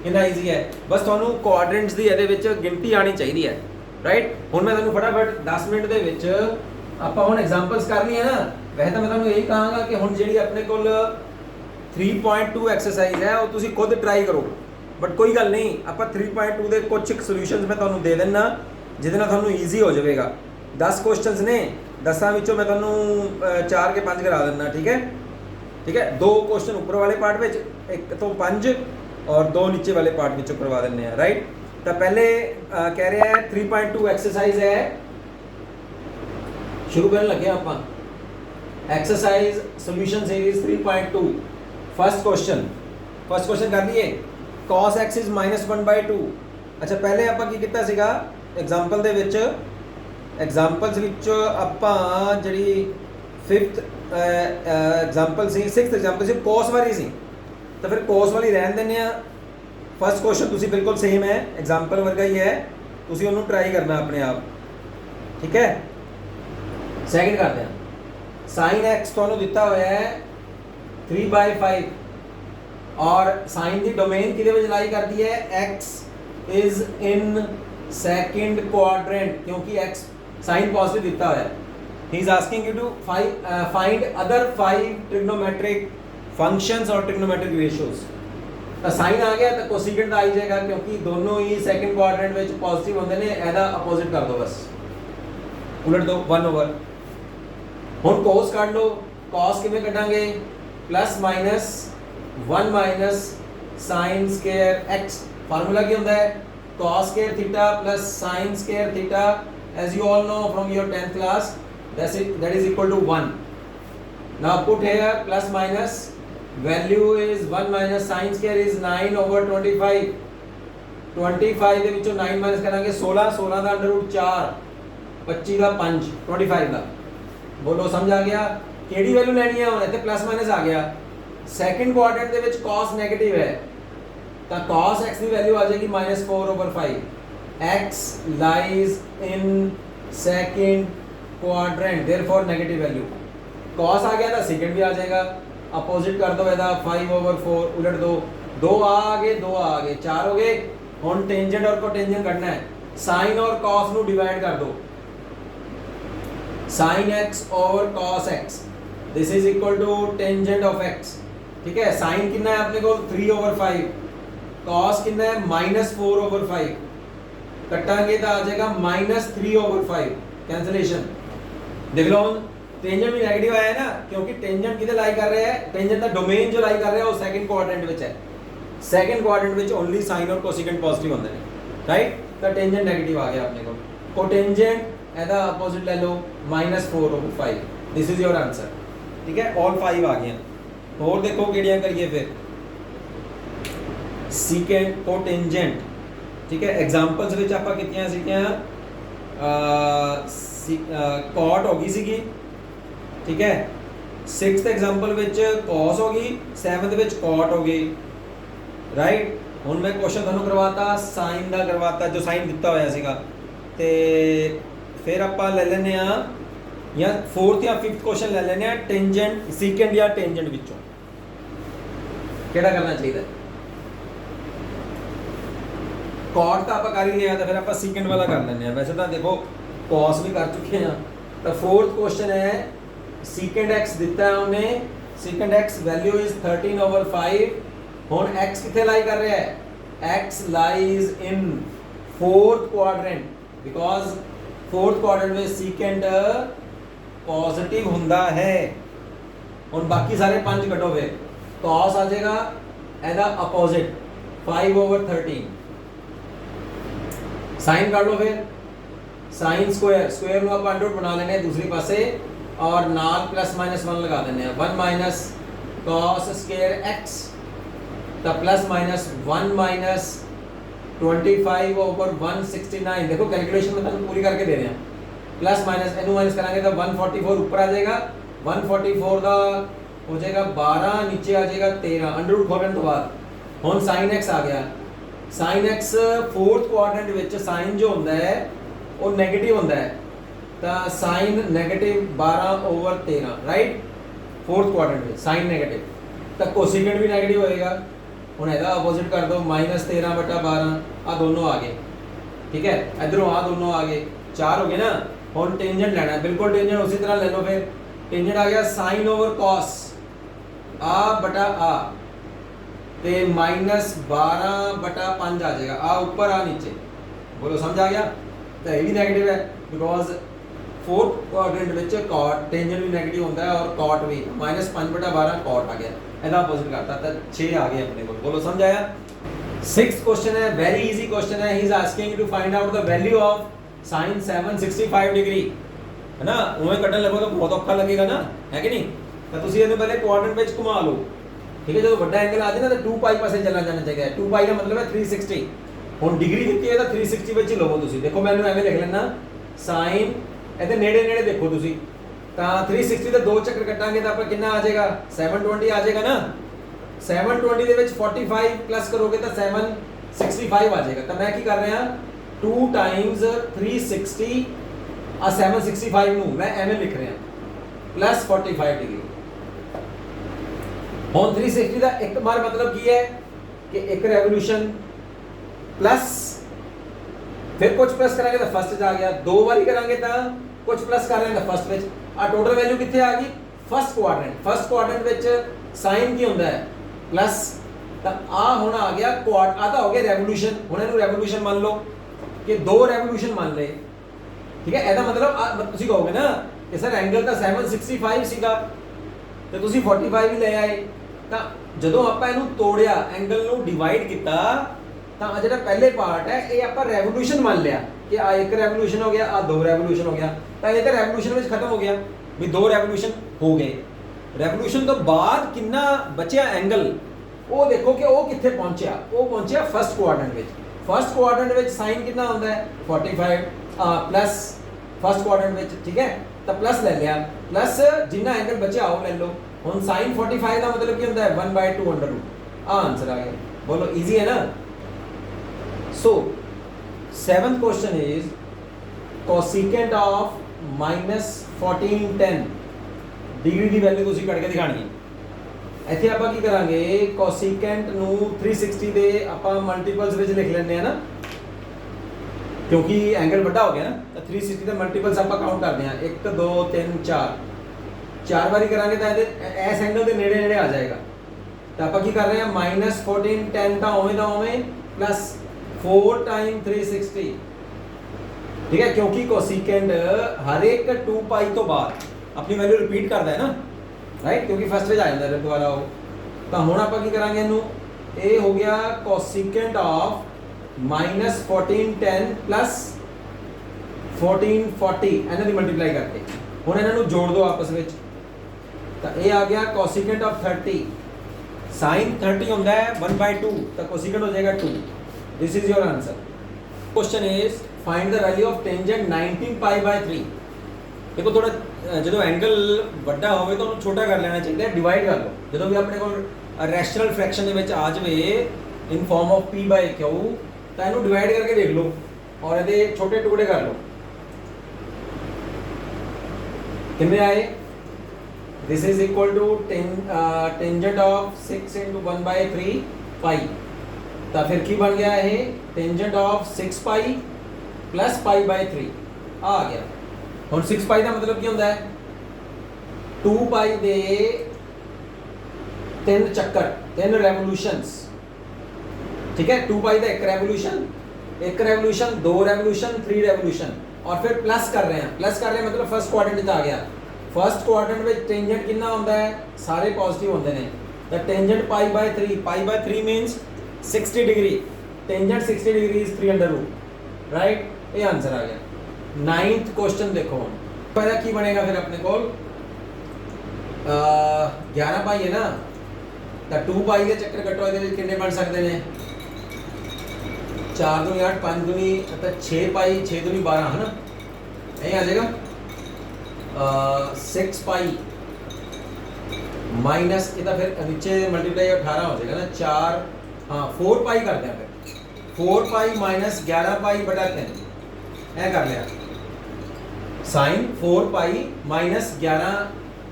ਕਿੰਨਾ ਈਜ਼ੀ ਹੈ, ਬਸ ਤੁਹਾਨੂੰ ਕੁਆਡਰੈਂਟਸ ਦੀ ਇਹਦੇ ਵਿੱਚ ਗਿਣਤੀ ਆਣੀ ਚਾਹੀਦੀ ਹੈ, ਰਾਈਟ। ਹੁਣ ਮੈਂ ਤੁਹਾਨੂੰ ਫਟਾਫਟ 10 ਮਿੰਟ ਦੇ ਵਿੱਚ ਆਪਾਂ ਹੁਣ ਐਗਜ਼ਾਮਪਲਸ ਕਰ ਲਈਆਂ ਨਾ। ਵੈਸੇ ਤਾਂ ਮੈਂ ਤੁਹਾਨੂੰ ਇਹੀ ਕਹਾਂਗਾ ਕਿ ਹੁਣ ਜਿਹੜੀ ਆਪਣੇ ਕੋਲ 3.2 ਐਕਸਰਸਾਈਜ਼ ਹੈ ਉਹ ਤੁਸੀਂ ਖੁਦ ਟਰਾਈ ਕਰੋ, ਬਟ ਕੋਈ ਗੱਲ ਨਹੀਂ, ਆਪਾਂ 3.2 ਦੇ ਕੁਝ ਸੋਲੂਸ਼ਨਸ ਮੈਂ ਤੁਹਾਨੂੰ ਦੇ ਦਿੰਦਾ ਜਿਹਦੇ ਨਾਲ ਤੁਹਾਨੂੰ ਈਜ਼ੀ ਹੋ ਜਾਵੇਗਾ। 10 ਕੁਐਸਚਨਸ ਨੇ, 10 ਵਿੱਚੋਂ ਮੈਂ ਤੁਹਾਨੂੰ 4 ਕੇ 5 ਕਰਾ ਦਿੰਦਾ, ਠੀਕ ਹੈ, ਠੀਕ ਹੈ। 2 ਕੁਐਸਚਨ ਉੱਪਰ ਵਾਲੇ ਪਾਰਟ ਵਿੱਚ, 1 ਤੋਂ 5 और 2 नीचे वाले पार्ट में करवा देने हैं, राइट। तो पहले कह रहे हैं 3.2 एक्सरसाइज है, शुरू करने लगे आप exercise solution series 3.2। First question कर दिए, cos x is -1/2। अच्छा, पहले आप की किया सीगा example they which, examples which आपां जिहड़ी 5th एग्जाम्पल सी, 6th एग्जाम्पल सी cos वाली सी, तो फिर cos वाली रहन देने आ। फर्स्ट क्वेश्चन तुसी बिल्कुल सेम है, एग्जाम्पल वर्गा ही है, तुसी उन्होंने ट्राई करना अपने आप, ठीक है। सैकेंड करते हैं, sin x तुहानू दिता होया है 3/5 और sin की डोमेन किहदे विच लाई करदी है, x is in second quadrant, क्योंकि x sin पॉजिटिव दिता होया है। He is asking you to find other 5 trigonometric functions और ट्रिग्नोमेट्रिक रेशियोज। तो साइन आ गया तो कोसिकेंट आ ही जाएगा, क्योंकि दोनों ही सेकंड क्वाड्रेंट में पॉजिटिव होंगे ने, एदा अपोजिट कर दो, बस उलट दो 1/। हुण cos काट लो, cos किवें कटांगे, plus minus 1 minus sin square x। Formula की होंदा है cos square theta plus sin square theta, as you all know from your 10th class, that is equal to 1। now put here plus minus, value is 1 minus sin square is 9/25। 25 ਦੇ ਵਿੱਚੋਂ 9 minus ਕਰਾਂਗੇ 16, 16 ਦਾ √4, 25 ਦਾ 5, 25 ਦਾ। ਬੋਲੋ ਸਮਝ ਆ ਗਿਆ, ਕਿਹੜੀ value ਲੈਣੀ ਹੈ ਹੁਣ, ਇੱਥੇ ਪਲੱਸ ਮਾਈਨਸ ਆ ਗਿਆ। ਸੈਕੰਡ ਕੁਆਡਰੈਂਟ ਦੇ ਵਿੱਚ cos ਨੈਗੇਟਿਵ ਹੈ, ਤਾਂ cos x ਦੀ ਵੈਲਿਊ ਆ ਜਾਏਗੀ -4/5। x lies in second quadrant, therefore negative value. Cos आ गया था सेकंड भी आ जाएगा, अपोजिट कर दो ਇਹਦਾ 5/4 उलट दो, 2 आ गए 2 आ गए 4 हो गए। ਹੁਣ टेंजेंट और कोटेंजेंट करना है, साइन और कॉस ਨੂੰ डिवाइड कर दो, sin x over cos x, this is equal to tangent of x। ठीक है, साइन कितना है अपने को 3/5, cos कितना है -4/5, कटांगे तो आ जाएगा -3/5, कैंसिलेशन। देख लो टेंजेंट भी नेगेटिव आया है ना, क्योंकि टेंजेंट किधर लाई कर रहे हैं, टेंजेंट का डोमेन जो लाई कर रहे हैं वो सेकंड क्वाड्रेंट ਵਿੱਚ है, सेकंड क्वाड्रेंट ਵਿੱਚ ओनली साइन और कोसेकेंट पॉजिटिव होंगे ने, राइट। तो टेंजेंट नेगेटिव आ गया अपने को, कोटेंजेंट ਇਹਦਾ अपोजिट ले लो -4/5, दिस इज योर आंसर। ठीक है, ऑल 5 आ गए। और देखो ਕਿਹੜੀਆਂ करिए फिर, सीकेंट कोटेंजेंट। ठीक है, एग्जांपल्स ਵਿੱਚ ਆਪਾਂ ਕਿਤਨੀਆਂ ਸੀਗੀਆਂ, कॉट हो गई सीगी। ठीक है, 6th एग्जांपल ਵਿੱਚ cos हो गई, 7th ਵਿੱਚ cot हो गई, राइट। ਹੁਣ ਮੈਂ क्वेश्चन ਤੁਹਾਨੂੰ ਕਰਵਾਤਾ साइन ਦਾ ਕਰਵਾਤਾ, ਜੋ साइन ਦਿੱਤਾ ਹੋਇਆ ਸੀਗਾ, ਤੇ फिर ਆਪਾਂ ਲੈ ਲੈਨੇ ਆ ਜਾਂ 4th ਜਾਂ 5th क्वेश्चन ਲੈ ਲੈਨੇ ਆ टेंजेंट सीकेंट ਜਾਂ टेंजेंट ਵਿੱਚੋਂ ਕਿਹੜਾ ਕਰਨਾ ਚਾਹੀਦਾ। कॉट ਤਾਂ ਆਪਾਂ ਕਰ ਹੀ ਲਿਆ, ਤਾਂ ਫਿਰ ਆਪਾਂ सीकेंट वाला कर ਲੈਨੇ ਆ। वैसे ਤਾਂ देखो cos भी कर चुके हैं। तो 4th क्वेश्चन है, सीकेंट x दिता है उन्हें, सीकेंट x वैल्यू इज 13/5। हुन x किथे लाई कर रहा है, x lies in 4th quadrant, because 4th quadrant में सीकेंट पॉजिटिव हुंदा है। हुन बाकी सारे 5 कटो फिर, cos आ जाएगा एदा अपोजिट 5/13, साइन कर लो फिर, साइन स्क्वायर, स्क्वायर ਨੂੰ ਆਪਾਂ ਅੰਡਰ ਬਣਾ ਲੈਣੇ ਦੂਸਰੀ ਪਾਸੇ, और नाल +-1 लगा देने हैं, 1 - cos स्क्वायर x, तो +-1 - 25/169। देखो कैलकुलेशन में तुम पूरी करके दे रहे हैं, प्लस एनु माइनस कराएंगे तो 144 ऊपर आ जाएगा, 144 का हो जाएगा 12, नीचे आ जाएगा 13, अंडर रूट खोलने तो बाद। हुन sin x आ गया, sin x 4th क्वाड्रेंट ਵਿੱਚ sin जो ਹੁੰਦਾ है वो नेगेटिव ਹੁੰਦਾ है, तो sin -12/13, राइट। 4th क्वाड्रेंट में sin नेगेटिव, तो कोसेकेंट भी नेगेटिव होएगा। ਹੁਣ ਇਹਦਾ अपोजिट कर दो, -13/12, आ दोनों आ गए। ठीक है, इधरों आ दोनों आ गए, 4 हो गए ना। ਹੁਣ टेंजेंट लेना है, बिल्कुल टेंजेंट उसी तरह ले लो। फिर टेंजेंट आ गया sin/cos a/a, ते -12/5 आ जाएगा, आ ऊपर आ नीचे, बोलो समझ आ गया। तो ये भी नेगेटिव है, बिकॉज 4th क्वाड्रेंट ਵਿੱਚ cot टेंजेंट भी नेगेटिव होता है और cot भी, -5/12 cot आ गया, ਇਹਦਾ अपोजिट करता था, 6 आ गए अपने को, बोलो समझ आया। 6th क्वेश्चन है, वेरी इजी क्वेश्चन है, he is asking to find out the value of sin 765 degree, है ना। उਵੇਂ ਕੱਢਣ ਲੱਗੋ ਤਾਂ ਬਹੁਤ ਔਖਾ ਲੱਗੇਗਾ ਨਾ, ਹੈ ਕਿ ਨਹੀਂ। ਤਾਂ ਤੁਸੀਂ ਇਹਨੂੰ ਪਹਿਲੇ ਕੁਆਡਰੈਂਟ ਵਿੱਚ ਘੁਮਾ ਲਓ। ਠੀਕ ਹੈ, ਜਦੋਂ ਵੱਡਾ ਐਂਗਲ ਆ ਜਾਏ ਨਾ ਤਾਂ 2π ਪਾਸੇ ਚੱਲਣਾ ਜਾਣਾ ਚਾਹੀਦਾ ਹੈ। 2π ਦਾ ਮਤਲਬ ਹੈ 360। ਹੁਣ ਡਿਗਰੀ ਦਿੱਤੀ ਹੈ ਤਾਂ 360 ਵਿੱਚ ਹੀ ਲਵੋ ਤੁਸੀਂ। ਦੇਖੋ ਮੈਨੂੰ ਐਵੇਂ ਲਿਖ ਲੈਣਾ, sin ਇਹਦੇ ਨੇੜੇ ਨੇੜੇ ਦੇਖੋ ਤੁਸੀਂ, ਤਾਂ 360 ਦੇ ਦੋ ਚੱਕਰ ਕੱਟਾਂਗੇ ਤਾਂ ਆਪਾਂ ਕਿੰਨਾ ਆ ਜਾਏਗਾ, 720 ਆ ਜਾਏਗਾ ਨਾ। 720 ਦੇ ਵਿੱਚ 45 ਪਲੱਸ ਕਰੋਗੇ ਤਾਂ 765 ਆ ਜਾਏਗਾ। ਤਾਂ ਮੈਂ ਕੀ ਕਰ ਰਿਹਾ, 2 ਟਾਈਮਸ 360 ਆ 765 ਨੂੰ ਮੈਂ ਐਵੇਂ ਲਿਖ ਰਿਹਾ, प्लस 45 डिग्री। ਹੁਣ 360 ਦਾ ਇੱਕ ਮਾਰ ਮਤਲਬ ਕੀ ਹੈ ਕਿ ਇੱਕ ਰੈਵੋਲੂਸ਼ਨ प्लस फिर कुछ प्लस करांगे तो फर्स्ट च आ गया, दो बारी करांगे तो कुछ प्लस कर रहे हैं तो फर्स्ट विच आ टोटल वैल्यू कितने आ गई, फर्स्ट क्वाड्रेंट विच साइन की होंदा है प्लस, तो आ होना आ गया क्वाड, आ तो हो गया रेवोल्यूशन। हुण इहनूं रेवोल्यूशन मान लो कि दो रेवोल्यूशन मान ले, ठीक है। ਇਹਦਾ मतलब ਤੁਸੀਂ ਕਹੋਗੇ ਨਾ ਕਿ ਸਰ ਐਂਗਲ ਤਾਂ 765 ਸੀਗਾ ਤੇ ਤੁਸੀਂ 45 ਵੀ ਲੈ ਆਏ, ਤਾਂ ਜਦੋਂ ਆਪਾਂ ਇਹਨੂੰ ਤੋੜਿਆ ਐਂਗਲ ਨੂੰ ਡਿਵਾਈਡ ਕੀਤਾ ਤਾਂ ਜਿਹੜਾ ਪਹਿਲੇ ਪਾਰਟ ਹੈ ਇਹ ਆਪਾਂ ਰੈਵੋਲੂਸ਼ਨ ਮੰਨ ਲਿਆ ਕਿ ਆ ਇੱਕ ਰੈਵੋਲੂਸ਼ਨ ਹੋ ਗਿਆ, ਆ ਦੋ ਰੈਵੋਲੂਸ਼ਨ ਹੋ ਗਿਆ, ਤਾਂ ਇਹ ਤਾਂ ਰੈਵੋਲੂਸ਼ਨ ਵਿੱਚ ਖਤਮ ਹੋ ਗਿਆ ਵੀ ਦੋ ਰੈਵੋਲੂਸ਼ਨ ਹੋ ਗਏ। ਰੈਵੋਲੂਸ਼ਨ ਤੋਂ ਬਾਅਦ ਕਿੰਨਾ ਬਚਿਆ ਐਂਗਲ ਉਹ ਦੇਖੋ ਕਿ ਉਹ ਕਿੱਥੇ ਪਹੁੰਚਿਆ, ਉਹ ਪਹੁੰਚਿਆ ਫਸਟ ਕੁਆਡਰੈਂਟ ਵਿੱਚ। ਫਸਟ ਕੁਆਡਰੈਂਟ ਵਿੱਚ ਸਾਈਨ ਕਿੰਨਾ ਹੁੰਦਾ ਹੈ 45 प्लस फर्स्ट क्वाड्रेंट में, ठीक है। तो प्लस ले लिया, प्लस जिन्ना एंगल बचा वो ले लो। हुन sin 45 का मतलब क्या होता है 1/2 अंडर रूट, आंसर आ गया। बोलो इजी है ना। सो 7th question is cosecant of -1410 degree the value ਤੁਸੀਂ ਕੱਢ ਕੇ ਦਿਖਾਣੀ ਹੈ। ਇੱਥੇ ਆਪਾਂ ਕੀ ਕਰਾਂਗੇ, ਕੋਸੀਕੈਂਟ ਨੂੰ 360 ਦੇ ਆਪਾਂ ਮਲਟੀਪਲਸ ਵਿੱਚ ਲਿਖ ਲੈਂਦੇ ਆ ਨਾ, ਕਿਉਂਕਿ ਐਂਗਲ ਵੱਡਾ ਹੋ ਗਿਆ ਨਾ, ਤਾਂ 360 ਦੇ ਮਲਟੀਪਲਸ ਆਪਾਂ ਕਾਊਂਟ ਕਰਦੇ ਆ 1 2 3 4 ਚਾਰ ਵਾਰੀ ਕਰਾਂਗੇ ਤਾਂ ਇਹਦੇ ਇਸ ਐਂਗਲ ਦੇ ਨੇੜੇ ਨੇੜੇ ਆ ਜਾਏਗਾ। ਤਾਂ ਆਪਾਂ ਕੀ ਕਰ ਰਹੇ ਹਾਂ, -1410 ਤਾਂ ਉਵੇਂ ਦਾ ਉਵੇਂ ਪਲੱਸ 4 ਟਾਈਮ 360, ਠੀਕ ਹੈ, ਕਿਉਂਕਿ ਕੋਸੀਕੈਂਟ ਹਰ ਇੱਕ 2 ਪਾਈ ਤੋਂ ਬਾਅਦ ਆਪਣੀ ਵੈਲਿਊ ਰਿਪੀਟ ਕਰਦਾ ਹੈ ਨਾ, ਰਾਈਟ, ਕਿਉਂਕਿ ਫਸਟ ਵਿੱਚ ਆ ਜਾਂਦਾ ਹੈ ਦੁਬਾਰਾ ਉਹ। ਤਾਂ ਹੁਣ ਆਪਾਂ ਕੀ ਕਰਾਂਗੇ, ਇਹਨੂੰ ਇਹ ਹੋ ਗਿਆ ਕੋਸੀਕੈਂਟ ਆਫ -1410 ਪਲੱਸ 1440 ਇਹਨਾਂ ਦੀ ਮਲਟੀਪਲਾਈ ਕਰਕੇ ਹੁਣ ਇਹਨਾਂ ਨੂੰ ਜੋੜ ਦਿਓ ਆਪਸ ਵਿੱਚ। ਤਾਂ ਇਹ ਆ ਗਿਆ ਕੋਸੀਕੈਂਟ ਆਫ 30, ਸਾइन 30 ਹੁੰਦਾ ਹੈ 1/2, ਤਾਂ ਕੋਸੀਕੈਂਟ ਹੋ ਜਾਏਗਾ 2। This is your answer. Question is find the value of tangent 19 π/3। देखो थोड़ा जो एंगल ਵੱਡਾ ਹੋਵੇ ਤਾਂ ਉਹਨੂੰ ਛੋਟਾ ਕਰ ਲੈਣਾ ਚਾਹੀਦਾ ਹੈ, ਡਿਵਾਈਡ ਕਰ ਲਓ। ਜਦੋਂ ਵੀ ਆਪਣੇ ਕੋਲ ਰੈਸ਼ਨਲ ਫ੍ਰੈਕਸ਼ਨ ਦੇ ਵਿੱਚ ਆ ਜਾਵੇ ਇਨ ਫਾਰਮ ਆਫ p/q, ਤਾਂ ਇਹਨੂੰ ਡਿਵਾਈਡ ਕਰਕੇ ਦੇਖ ਲਓ ਔਰ ਇਹਦੇ ਛੋਟੇ ਟੁਕੜੇ ਕਰ ਲਓ। कितने आए, this is equal to tangent of 6 × 1/3 pi, तो फिर की बन गया है टेंजेंट ऑफ 6 पाई प्लस π/3 आ गया। हुण 6 पाई का मतलब की होता है 2 पाई दे 3 चक्कर 3 रेवोल्यूशंस, ठीक है। 2 पाई का 1 रेवोल्यूशन 2 रेवोल्यूशन 3 रेवोल्यूशन और फिर प्लस कर रहे हैं मतलब फर्स्ट क्वाड्रेंट आ गया। फर्स्ट क्वाड्रेंट में टेंजेंट कितना होता है, सारे पॉजिटिव होते हैं। तो tangent π/3 means 60 degree, tangent 60 degree is 3√, right, ये आंसर आ गया। 9th क्वेश्चन देखो, पहला की बनेगा फिर अपने को 11 पाई है ना, तो 2 पाई के चक्कर कटो ये कितने बन सकते हैं, 4 दूनी 8 5 दूनी 6 पाई 6 दूनी 12 है ना, यही आ जाएगा। 6 पाई माइनस इतना फिर नीचे मल्टीप्लाई 18 हो जाएगा ना, 4 हाँ 4 पाई करते हैं फिर 4 पाई माइनस 11 पाई बटा 3 ऐ कर लिया, साइन 4 पाई माइनस 11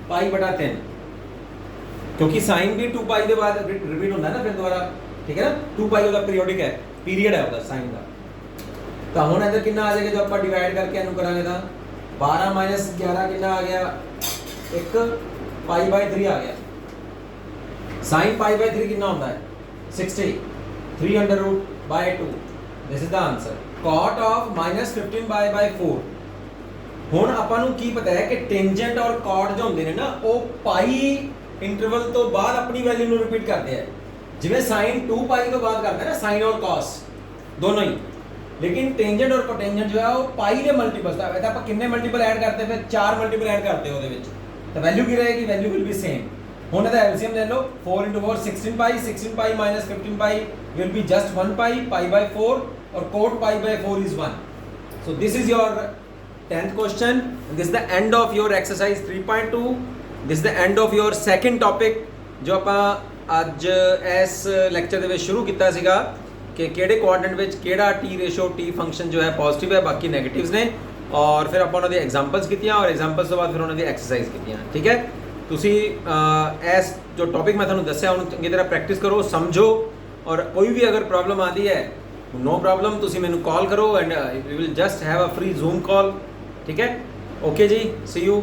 पाई बटा 3, क्योंकि साइन भी 2 पाई के बाद रिपीट होता है ना फिर दोबारा, ठीक है ना। 2 पाई का पीरियोडिक है, पीरियड है ਉਹਦਾ साइन का। तो ਹੁਣ इधर कितना आ जाएगा जो ਆਪਾਂ डिवाइड करके ਇਹਨੂੰ ਕਰਾਂਗੇ ਤਾਂ 12 माइनस 11 कितना आ गया, 1 π/3 आ गया। साइन π/3 कितना होता है 60, 3√/2, this is the answer. cot of -15π/4। ਹੁਣ ਆਪਾਂ ਨੂੰ ਕੀ ਪਤਾ ਹੈ ਕਿ ਟੈਂਜੈਂਟ ਔਰ cot ਜੋ ਹੁੰਦੇ ਨੇ ਨਾ ਉਹ ਪਾਈ ਇੰਟਰਵਲ ਤੋਂ ਬਾਅਦ ਆਪਣੀ ਵੈਲਿਊ ਨੂੰ ਰਿਪੀਟ ਕਰਦੇ ਆ, जिवें साइन 2 पाई तो बात करते हैं ना, साइन और कॉस दोनों ही, लेकिन टेंजेंट और कोटेंजेंट जो है वो पाई के मल्टीपल्स था। वैसे आप कितने मल्टीपल ऐड करते हैं, फिर 4 मल्टीपल ऐड करते हो ਉਹਦੇ ਵਿੱਚ, तो वैल्यू की रहेगी, वैल्यू विल बी सेम। ਹੁਣ ਇਹਦਾ एलसीएम ले लो, 4 × 4 16 पाई, 16 पाई minus 15 pi will be just 1 पाई, π/4 और cot π/4 is 1। so this is your 10th question, and this is the end of your exercise 3.2। this is the end of your second topic ਜੋ ਆਪਾਂ ਅੱਜ ਇਸ lecture ਦੇ ਵਿੱਚ ਸ਼ੁਰੂ ਕੀਤਾ ਸੀਗਾ ਕਿ ਕਿਹੜੇ ਕੁਆਡਰੈਂਟ ਵਿੱਚ ਕਿਹੜਾ T ਫੰਕਸ਼ਨ ਜੋ ਹੈ ਪੋਜ਼ਿਟਿਵ ਹੈ, ਬਾਕੀ ਨੈਗੇਟਿਵਸ ਨੇ, ਔਰ ਫਿਰ ਆਪਾਂ ਉਹਨਾਂ ਦੇ ਐਗਜ਼ਾਮਪਲਸ ਕੀਤੀਆਂ ਔਰ ਐਗਜ਼ਾਮਪਲਸ ਤੋਂ ਬਾਅਦ ਫਿਰ ਉਹਨਾਂ ਦੀ ਐਕਸਰਸਾਈਜ਼ ਕੀਤੀਆਂ, ਠੀਕ ਹੈ। ਤੁਸੀਂ ਇਸ ਜੋ ਟੌਪਿਕ ਮੈਂ ਤੁਹਾਨੂੰ ਦੱਸਿਆ ਉਹਨੂੰ ਚੰਗੀ ਤਰ੍ਹਾਂ ਪ੍ਰੈਕਟਿਸ ਕਰੋ, ਸਮਝੋ, ਔਰ ਕੋਈ ਵੀ ਅਗਰ ਪ੍ਰੋਬਲਮ ਆਉਂਦੀ ਹੈ ਨੋ ਪ੍ਰੋਬਲਮ, ਤੁਸੀਂ ਮੈਨੂੰ ਕਾਲ ਕਰੋ and we will just have a free Zoom call, ਠੀਕ ਹੈ। ਓਕੇ ਜੀ, ਸੀ ਯੂ।